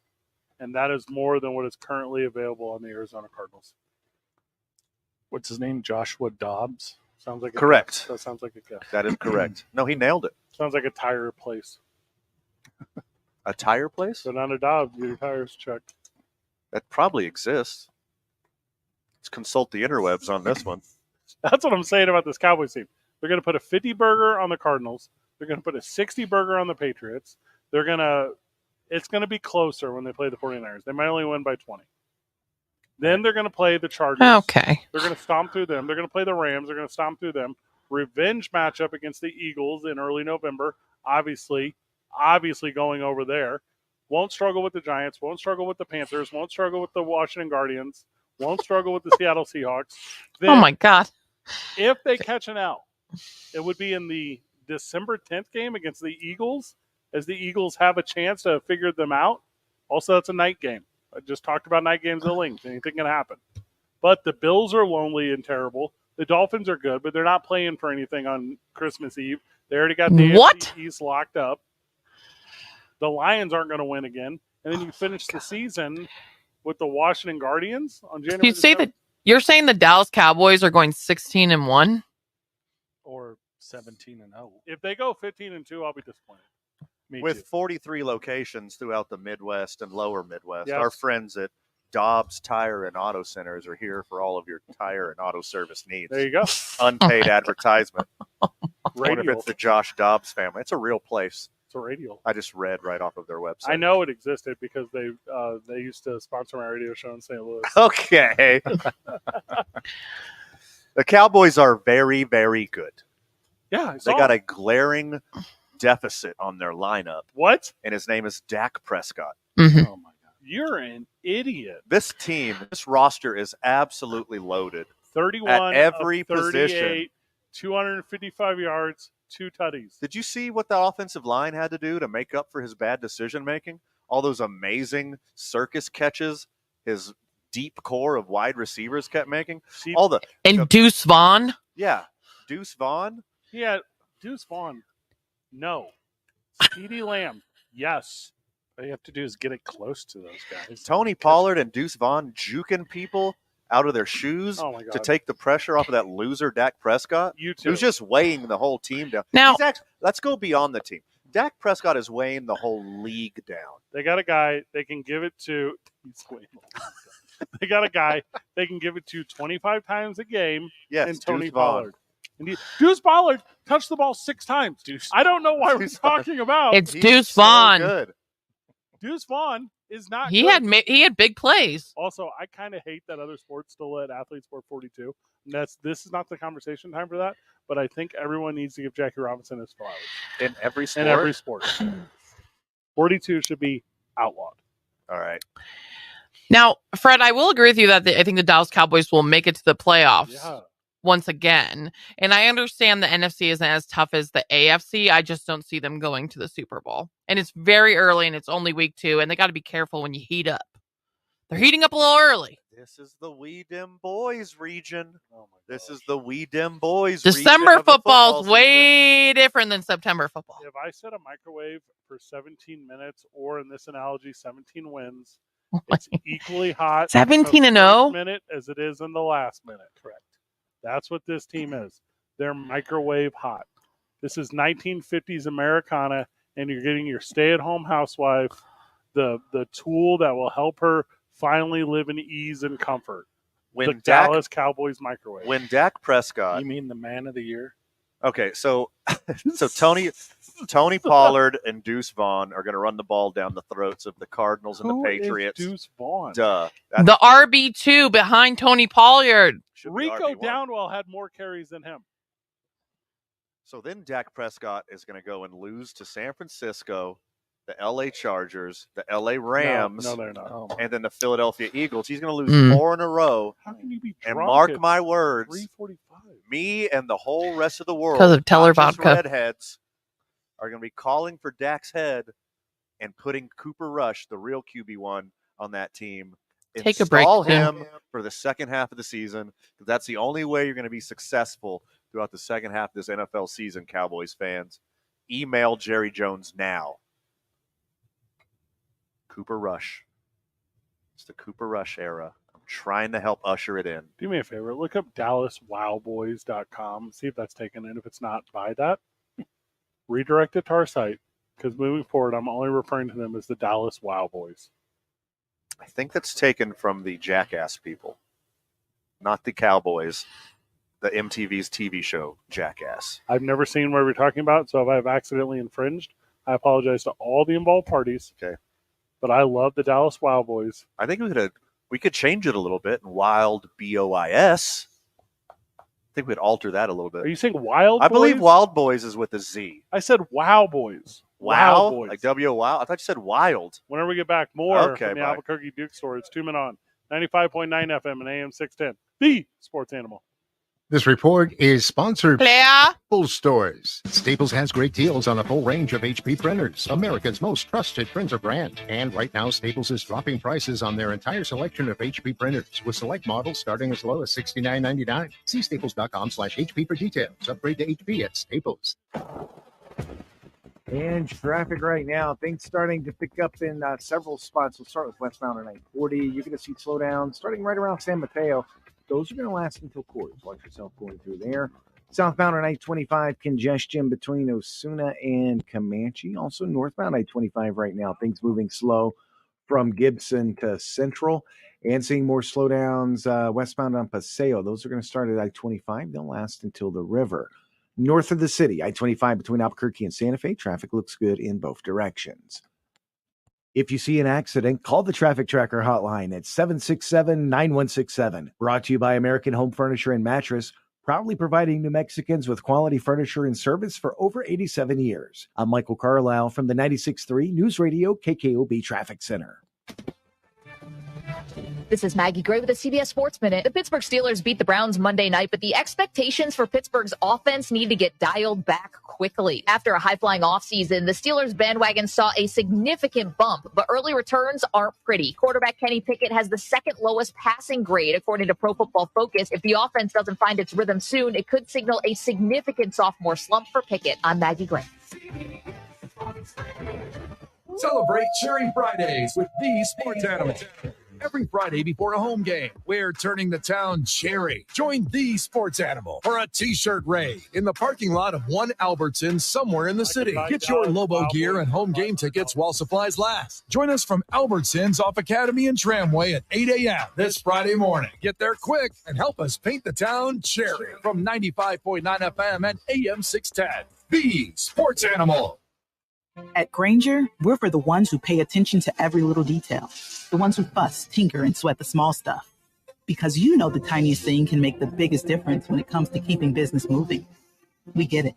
and that is more than what is currently available on the Arizona Cardinals. What's his name? Joshua Dobbs? Sounds like correct. That sounds like a guess. That is correct. No, he nailed it. Sounds like a tire place. A tire place? So not a Dobbs, your tires checked. That probably exists. Let's consult the interwebs on this one. That's what I'm saying about this Cowboys team. They're going to put a 50 burger on the Cardinals. They're going to put a 60 burger on the Patriots. It's going to be closer when they play the 49ers. They might only win by 20. Then they're going to play the Chargers. Okay. They're going to stomp through them. They're going to play the Rams. They're going to stomp through them. Revenge matchup against the Eagles in early November. Obviously going over there. Won't struggle with the Giants. Won't struggle with the Panthers. Won't struggle with the Washington Guardians. Won't struggle with the Seattle Seahawks. Then, oh, my God. If they catch an L, it would be in the December 10th game against the Eagles, as the Eagles have a chance to figure them out. Also, that's a night game. I just talked about night games in the links. Anything can happen. But the Bills are lonely and terrible. The Dolphins are good, but they're not playing for anything on Christmas Eve. They already got the AFC East locked up. The Lions aren't going to win again. And then you finish the season with the Washington Guardians on January. You're saying the Dallas Cowboys are going 16-1? Or 17-0. If they go 15-2, I'll be disappointed. With 43 locations throughout the Midwest and lower Midwest, Yes. our friends at Dobbs Tire and Auto Centers are here for all of your tire and auto service needs. There you go. Unpaid advertisement. I wonder if Radial. it's the Josh Dobbs family. It's a real place. It's a radial. I just read right off of their website. I know it existed because they used to sponsor my radio show in St. Louis. Okay. The Cowboys are very, very good. Yeah, They got a glaring deficit on their lineup. What? And his name is Dak Prescott. Oh my God. You're an idiot. This team, this roster is absolutely loaded. 31 at every of 38, position. 255 yards, 2 tutties. Did you see what the offensive line had to do to make up for his bad decision-making? All those amazing circus catches his deep core of wide receivers kept making. And Deuce Vaughn? Yeah. Deuce Vaughn? Yeah, Deuce Vaughn. No. Speedy Lamb. Yes. All you have to do is get it close to those guys. Tony Pollard and Deuce Vaughn juking people out of their shoes to take the pressure off of that loser Dak Prescott. Who's just weighing the whole team down. Now, let's go beyond the team. Dak Prescott is weighing the whole league down. They got a guy they can give it to. They got a guy they can give it to 25 times a game. Yes, and Tony Deuce Vaughn. Pollard. And Deuce Pollard touched the ball 6 times. I don't know why we're talking about. It's Deuce Vaughn. Good. Deuce Vaughn is not. He good. had big plays. Also, I kind of hate that other sports still let athletes score 42. And this is not the conversation time for that. But I think everyone needs to give Jackie Robinson his flowers. In every sport? In every sport. 42 should be outlawed. All right. Now, Fred, I will agree with you that I think the Dallas Cowboys will make it to the playoffs once again. And I understand the NFC isn't as tough as the AFC. I just don't see them going to the Super Bowl. And it's very early, and it's only week 2, and they got to be careful when you heat up. They're heating up a little early. This is the We Dem Boys region. This is the We Dem Boys December region football is way different than September football. If I set a microwave for 17 minutes, or in this analogy, 17 wins, it's equally hot 17 and 0 minute as it is in the last minute. Correct. That's what this team is. They're microwave hot. This is 1950s Americana, and you're getting your stay-at-home housewife, the tool that will help her finally live in ease and comfort. The Dallas Cowboys microwave. When Dak Prescott. You mean the man of the year? Okay, so Tony Pollard and Deuce Vaughn are going to run the ball down the throats of the Cardinals and the Patriots. Is Deuce Vaughn? Duh. The RB2 behind Tony Pollard. Rico Downwell had more carries than him. So then Dak Prescott is going to go and lose to San Francisco, the LA Chargers, the LA Rams, no, they're not. And then the Philadelphia Eagles. He's going to lose 4 in a row. How can you be and drunk mark at my words, 3:45? Me and the whole rest of the world, because of Teller not just vodka, redheads, are going to be calling for Dak's head and putting Cooper Rush, the real QB1, on that team. Take a break. Install him for the second half of the season. That's the only way you're going to be successful throughout the second half of this NFL season, Cowboys fans. Email Jerry Jones now. Cooper Rush. It's the Cooper Rush era. I'm trying to help usher it in. Do me a favor. Look up DallasWowBoys.com. See if that's taken in. If it's not, buy that. Redirect it to our site, because moving forward, I'm only referring to them as the Dallas Wow Boys. I think that's taken from the Jackass people, not the Cowboys, the MTV's TV show Jackass. I've never seen what we're talking about, so if I've accidentally infringed, I apologize to all the involved parties. Okay. But I love the Dallas Wow Boys. I think we could change it a little bit and Wild BOIS. I think we'd alter that a little bit. Are you saying Wild Boys? I believe Wild Boys is with a Z. I said Wow Boys. Wow? Boys. Like W-O-W? I thought you said Wild. Whenever we get back, more Okay, from the bye. Albuquerque Duke Store. It's 2 Men On, 95.9 FM and AM 610. The Sports Animal. This report is sponsored by Player. Staples Stores. Staples has great deals on a full range of HP printers, America's most trusted printer brand. And right now, Staples is dropping prices on their entire selection of HP printers, with select models starting as low as $69.99. See staples.com/HP for details. Upgrade to HP at Staples. And traffic right now, things starting to pick up in several spots. We'll start with westbound on 940. You're going to see slowdowns starting right around San Mateo. Those are going to last until quarters. Watch yourself going through there. Southbound on I-25, congestion between Osuna and Comanche. Also northbound I-25 right now, things moving slow from Gibson to Central. And seeing more slowdowns westbound on Paseo. Those are going to start at I-25. They'll last until the river. North of the city, I-25 between Albuquerque and Santa Fe, traffic looks good in both directions. If you see an accident, call the Traffic Tracker hotline at 767-9167. Brought to you by American Home Furniture and Mattress, proudly providing New Mexicans with quality furniture and service for over 87 years. I'm Michael Carlisle from the 96.3 News Radio KKOB Traffic Center. This is Maggie Gray with a CBS Sports Minute. The Pittsburgh Steelers beat the Browns Monday night, but the expectations for Pittsburgh's offense need to get dialed back quickly. After a high-flying offseason, the Steelers bandwagon saw a significant bump, but early returns aren't pretty. Quarterback Kenny Pickett has the second lowest passing grade, according to Pro Football Focus. If the offense doesn't find its rhythm soon, it could signal a significant sophomore slump for Pickett. I'm Maggie Gray. Celebrate Cherry Fridays with the Sports Animal. Every Friday before a home game, we're turning the town cherry. Join the Sports Animal for a t-shirt raid in the parking lot of one Albertsons somewhere in the city. Get your Lobo gear and home game tickets while supplies last. Join us from Albertsons off Academy and Tramway at 8 a.m. this Friday morning. Get there quick and help us paint the town cherry from 95.9 FM and AM 610. The Sports Animal. At Grainger, we're for the ones who pay attention to every little detail. The ones who fuss, tinker, and sweat the small stuff. Because you know the tiniest thing can make the biggest difference when it comes to keeping business moving. We get it.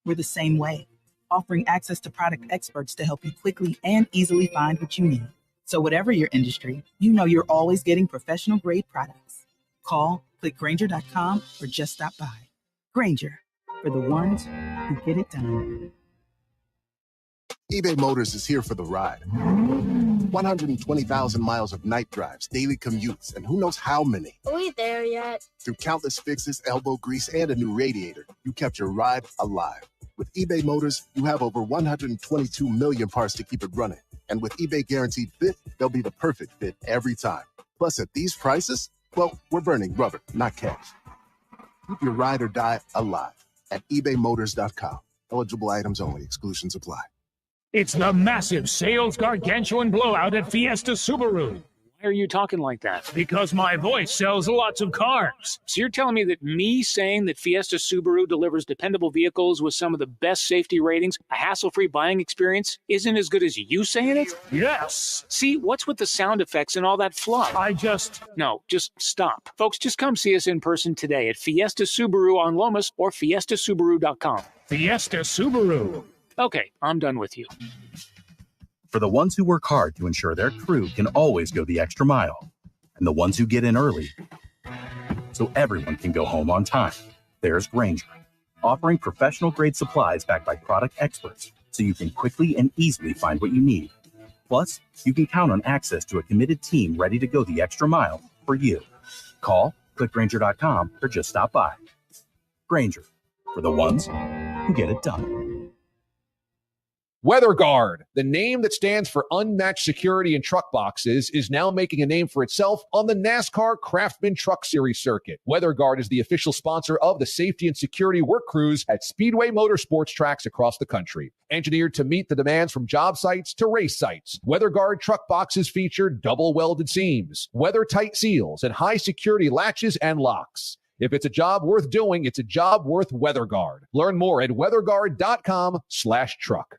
We're the same way, offering access to product experts to help you quickly and easily find what you need. So whatever your industry, you know you're always getting professional-grade products. Call, click Grainger.com, or just stop by. Grainger, for the ones who get it done. eBay Motors is here for the ride. 120,000 miles of night drives, daily commutes, and who knows how many. Are we there yet? Through countless fixes, elbow grease, and a new radiator, you kept your ride alive. With eBay Motors, you have over 122 million parts to keep it running. And with eBay Guaranteed Fit, they'll be the perfect fit every time. Plus, at these prices, well, we're burning rubber, not cash. Keep your ride or die alive at ebaymotors.com. Eligible items only. Exclusions apply. It's the massive sales gargantuan blowout at Fiesta Subaru. Why are you talking like that? Because my voice sells lots of cars. So you're telling me that me saying that Fiesta Subaru delivers dependable vehicles with some of the best safety ratings, a hassle-free buying experience, isn't as good as you saying it? Yes. See, what's with the sound effects and all that fluff? No, just stop. Folks, just come see us in person today at Fiesta Subaru on Lomas or fiestasubaru.com. Fiesta Subaru. Okay, I'm done with you. For the ones who work hard to ensure their crew can always go the extra mile, and the ones who get in early so everyone can go home on time, there's Grainger, offering professional-grade supplies backed by product experts so you can quickly and easily find what you need. Plus, you can count on access to a committed team ready to go the extra mile for you. Call, click Grainger.com, or just stop by. Grainger, for the ones who get it done. WeatherGuard, the name that stands for unmatched security in truck boxes, is now making a name for itself on the NASCAR Craftsman Truck Series circuit. WeatherGuard is the official sponsor of the safety and security work crews at Speedway Motorsports tracks across the country. Engineered to meet the demands from job sites to race sites, WeatherGuard truck boxes feature double welded seams, weather-tight seals, and high-security latches and locks. If it's a job worth doing, it's a job worth WeatherGuard. Learn more at weatherguard.com/truck.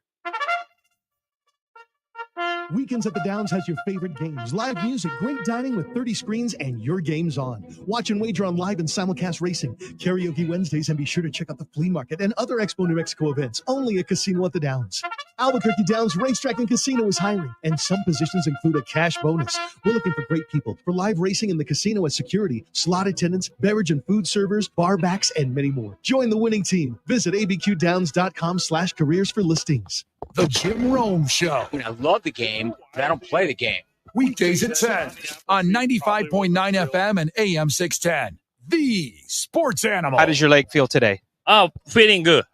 Weekends at the Downs has your favorite games, live music, great dining with 30 screens, and your game's on. Watch and wager on live and simulcast racing, karaoke Wednesdays, and be sure to check out the flea market and other Expo New Mexico events. Only a Casino at the Downs. Albuquerque Downs Racetrack and Casino is hiring, and some positions include a cash bonus. We're looking for great people for live racing in the casino as security, slot attendants, beverage and food servers, bar backs, and many more. Join the winning team. Visit abqdowns.com/careers for listings. The Jim Rome Show. I love the game, but I don't play the game. Weekdays at 10 on 95.9 FM and AM 610. The Sports Animal. How does your leg feel today? Oh, feeling good.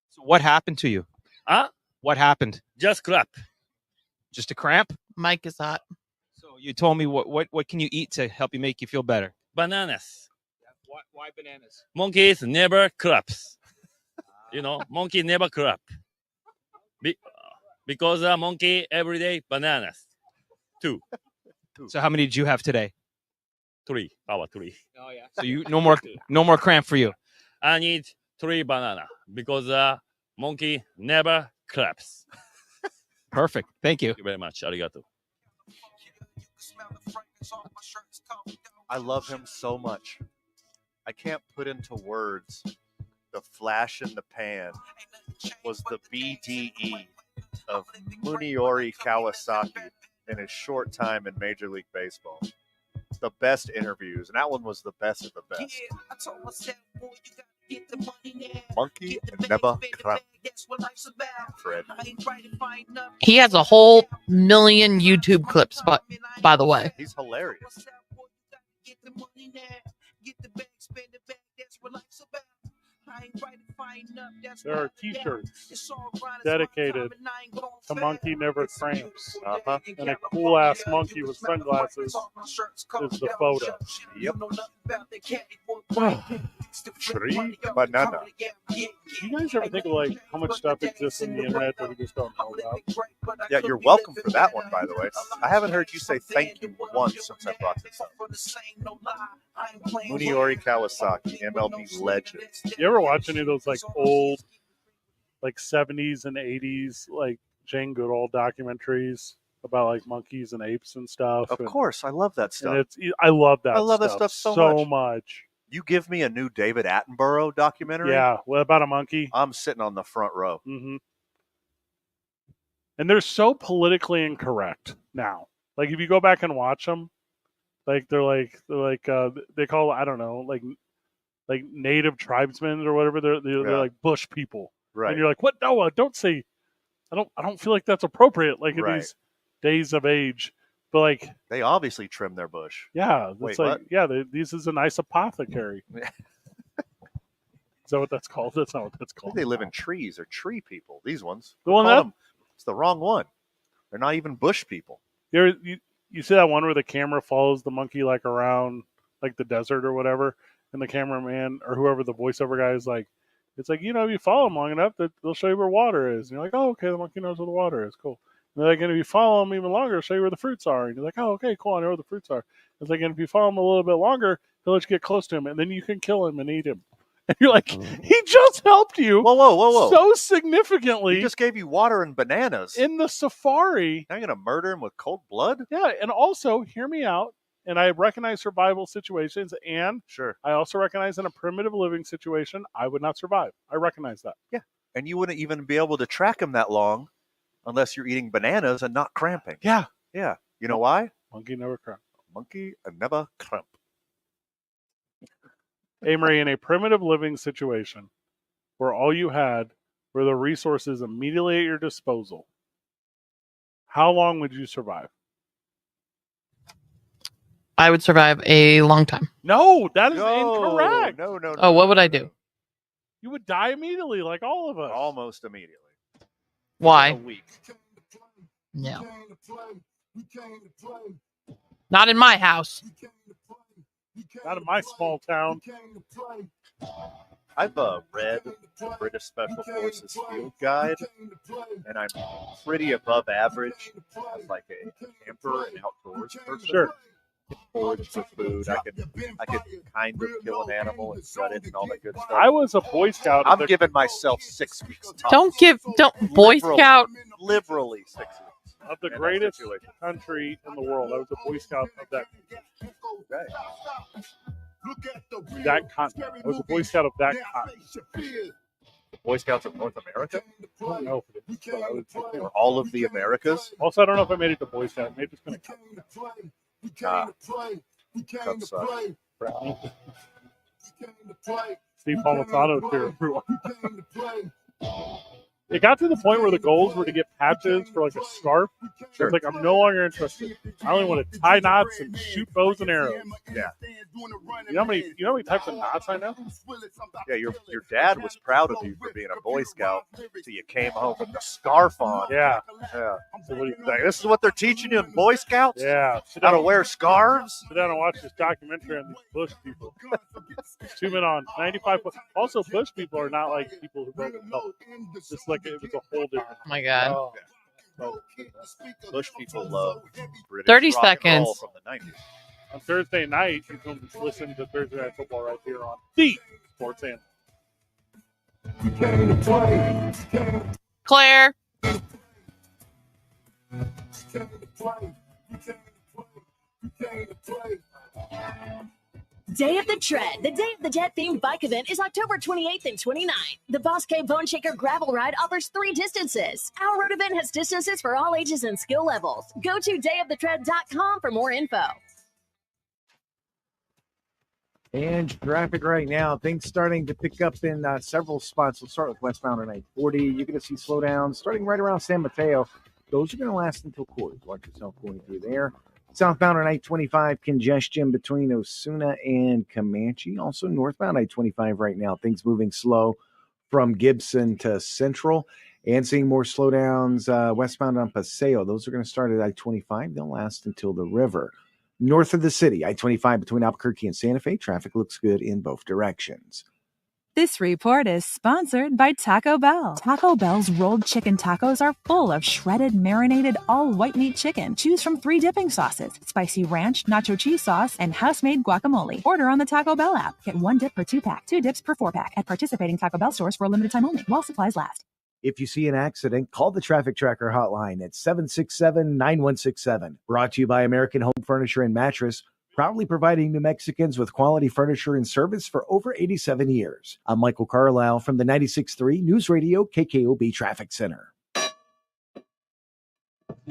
So what happened to you? What happened? Just cramp. Just a cramp? Mike is hot. So you told me what can you eat to help you make you feel better? Bananas. Why bananas? Monkeys never craps. Monkey never crap. Because a monkey every day bananas. 2. So how many did you have today? 3. About 3. Oh yeah. So you no more cramp for you. I need 3 banana because monkey never craps. Perfect. Thank you. Thank you very much. Arigato. I love him so much. I can't put into words the flash in the pan was the BDE of Muniori Kawasaki in his short time in Major League Baseball. The best interviews, and that one was the best of the best. Monkey never cramp. Fred. He has a whole million YouTube clips, by the way. He's hilarious. There are T-shirts dedicated to Monkey Never Cramps. And a cool-ass monkey with sunglasses is the photo. Yep. Tree banana. Do you guys ever think of like how much stuff exists on the internet that we just don't know about? Yeah, you're welcome for that one, by the way. I haven't heard you say thank you once since I brought this up. Muniori Kawasaki, MLB legend. You ever watch any of those like old, like 70s and 80s like Jane Goodall documentaries about like monkeys and apes and stuff? Of course, I love that stuff. I love that. I love that stuff so much. You give me a new David Attenborough documentary? Yeah, what about a monkey? I'm sitting on the front row. Mm-hmm. And they're so politically incorrect now. Like if you go back and watch them, like they call, I don't know, like native tribesmen or whatever. They're like bush people, right? And you're like, what? No, don't say. I don't feel like that's appropriate. Like in these days of age. But like they obviously trim their bush. Yeah, wait, it's like what? Yeah, this is a nice apothecary. Is that what that's called? That's not what that's called. I think they live in trees. They're tree people. These ones. The one that it's the wrong one. They're not even bush people. You see that one where the camera follows the monkey like around like the desert or whatever, and the cameraman or whoever the voiceover guy is like, it's like, if you follow them long enough, they'll show you where water is. And you're like, oh, okay, the monkey knows where the water is. Cool. And they're like, and if you follow them even longer, show you where the fruits are. And you're like, oh, okay, cool, I know where the fruits are. It's like, and if you follow him a little bit longer, he'll let you get close to him, and then you can kill him and eat him. And you're like, he just helped you. Whoa. So significantly. He just gave you water and bananas. In the safari. Now you're going to murder him with cold blood? Yeah, and also, hear me out, and I recognize survival situations, and sure, I also recognize in a primitive living situation, I would not survive. I recognize that. Yeah, and you wouldn't even be able to track him that long unless you're eating bananas and not cramping. Yeah. Yeah. You know why? Monkey never cramp. Monkey never cramp. Amory, in a primitive living situation where all you had were the resources immediately at your disposal, how long would you survive? I would survive a long time. No, that is incorrect. No. Oh, what would I do? You would die immediately, like all of us. Almost immediately. Why? A week. No. Not in my house. Not in my small town. I've read the British Special Forces Field Guide, and I'm pretty above average as like a camper and outdoors person. Sure. Forage for food. I could kind of kill an animal and gut it and all that good stuff. I was a Boy Scout. I'm giving myself 6 weeks. Don't Boy Scout. Liberally 6 weeks. Of the greatest country in the world. I was a Boy Scout of that country. That continent. I was a Boy Scout of that continent. Boy Scouts of North America? I don't know if it is. Or all of the Americas? Also, I don't know if I made it to Boy Scout. Maybe it's going to Steve Palmisano's here, everyone. It got to the point where the goals were to get patches for like a scarf. Sure. It's like, I'm no longer interested. I only want to tie knots and shoot bows and arrows. Yeah. You know how many types of knots I know? Yeah, your dad was proud of you for being a Boy Scout until you came home with the scarf on. Yeah. So what do you think? This is what they're teaching you in Boy Scouts? Yeah. How to wear scarves? Sit down and watch this documentary on these bush people. Zoom in on 95. Also, bush people are not like people who vote Republican. Just like it was a whole different. Oh my God. Bush people love British 30 rock and seconds. roll from the 90s. On Thursday night, you can listen to Thursday Night Football right here on the Sports Anthem. Claire. Day of the Tread. The Day of the Jet themed bike event is October 28th and 29th. The Boss K Bone Shaker Gravel Ride offers 3 distances. Our road event has distances for all ages and skill levels. Go to dayofthetread.com for more info. And traffic right now, things starting to pick up in several spots. We'll start with westbound on I-40. You're going to see slowdowns starting right around San Mateo. Those are going to last until Coors. Watch yourself going through there. Southbound on I-25, congestion between Osuna and Comanche. Also northbound I-25 right now, things moving slow from Gibson to Central. And seeing more slowdowns westbound on Paseo. Those are going to start at I-25. They'll last until the river. North of the city, I-25 between Albuquerque and Santa Fe, traffic looks good in both directions. This report is sponsored by Taco Bell. Taco Bell's rolled chicken tacos are full of shredded, marinated, all-white meat chicken. Choose from 3 dipping sauces, spicy ranch, nacho cheese sauce, and house-made guacamole. Order on the Taco Bell app. Get 1 dip per 2-pack, 2 dips per 4-pack at participating Taco Bell stores for a limited time only, while supplies last. If you see an accident, call the Traffic Tracker hotline at 767-9167. Brought to you by American Home Furniture and Mattress, proudly providing New Mexicans with quality furniture and service for over 87 years. I'm Michael Carlisle from the 96.3 News Radio KKOB Traffic Center.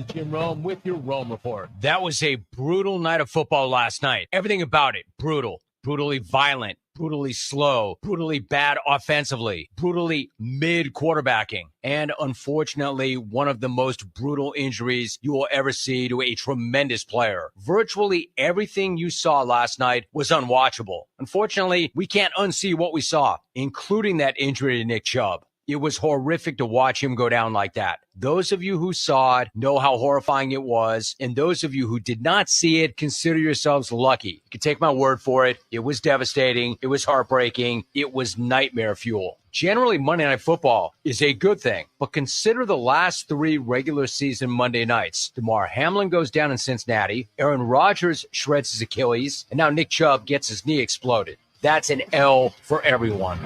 Jim Rome with your Rome Report. That was a brutal night of football last night. Everything about it, brutal, brutally violent, brutally slow, brutally bad offensively, brutally mid-quarterbacking, and unfortunately, one of the most brutal injuries you will ever see to a tremendous player. Virtually everything you saw last night was unwatchable. Unfortunately, we can't unsee what we saw, including that injury to Nick Chubb. It was horrific to watch him go down like that. Those of you who saw it know how horrifying it was, and those of you who did not see it, consider yourselves lucky. You can take my word for it. It was devastating. It was heartbreaking. It was nightmare fuel. Generally, Monday Night Football is a good thing, but consider the last 3 regular season Monday nights. DeMar Hamlin goes down in Cincinnati, Aaron Rodgers shreds his Achilles, and now Nick Chubb gets his knee exploded. That's an L for everyone.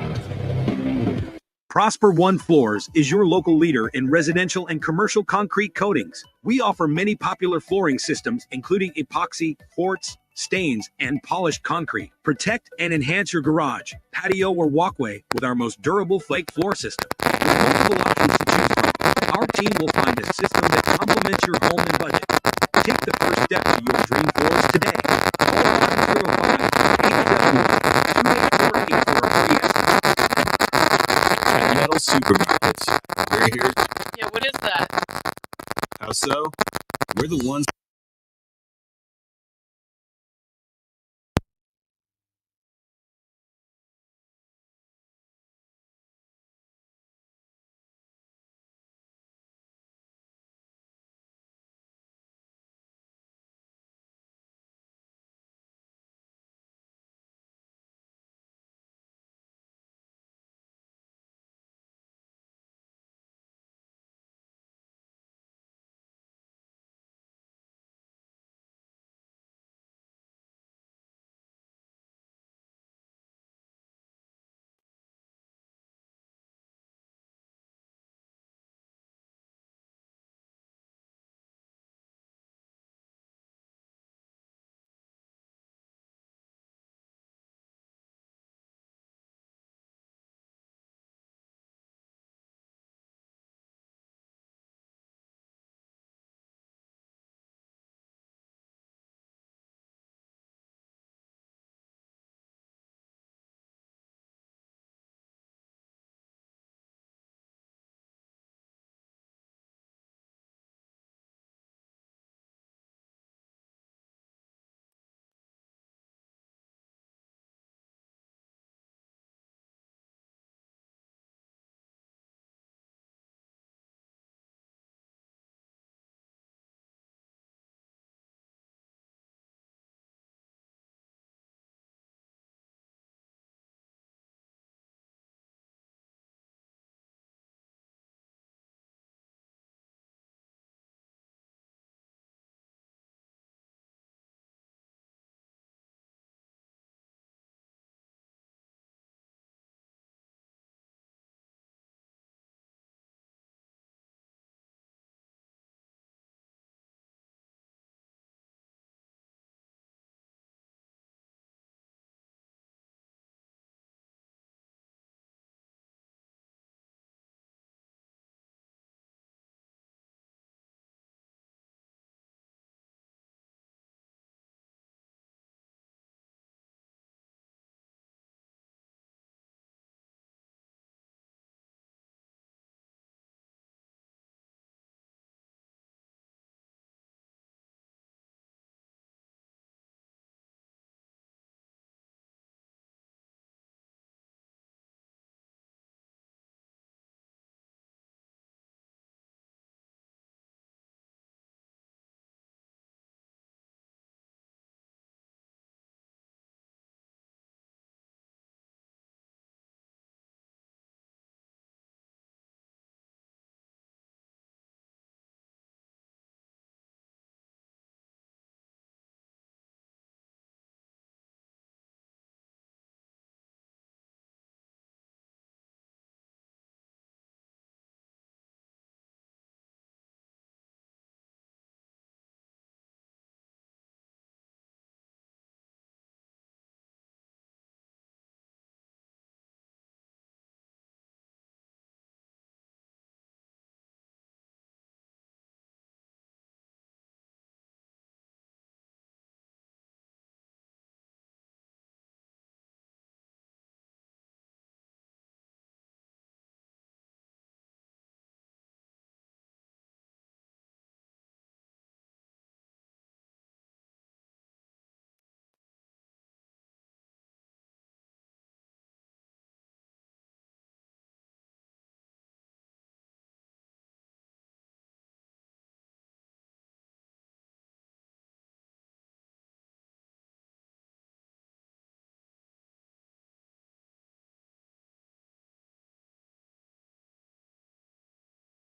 Prosper One Floors is your local leader in residential and commercial concrete coatings. We offer many popular flooring systems, including epoxy, quartz, stains, and polished concrete. Protect and enhance your garage, patio, or walkway with our most durable flake floor system. With multiple options to choose from, our team will find a system that complements your home and budget. Take the first step to your dream floors today. Call 905-871-2848 for a free estimate. Metal Supermarkets. We're here. Yeah, what is that? How so? We're the ones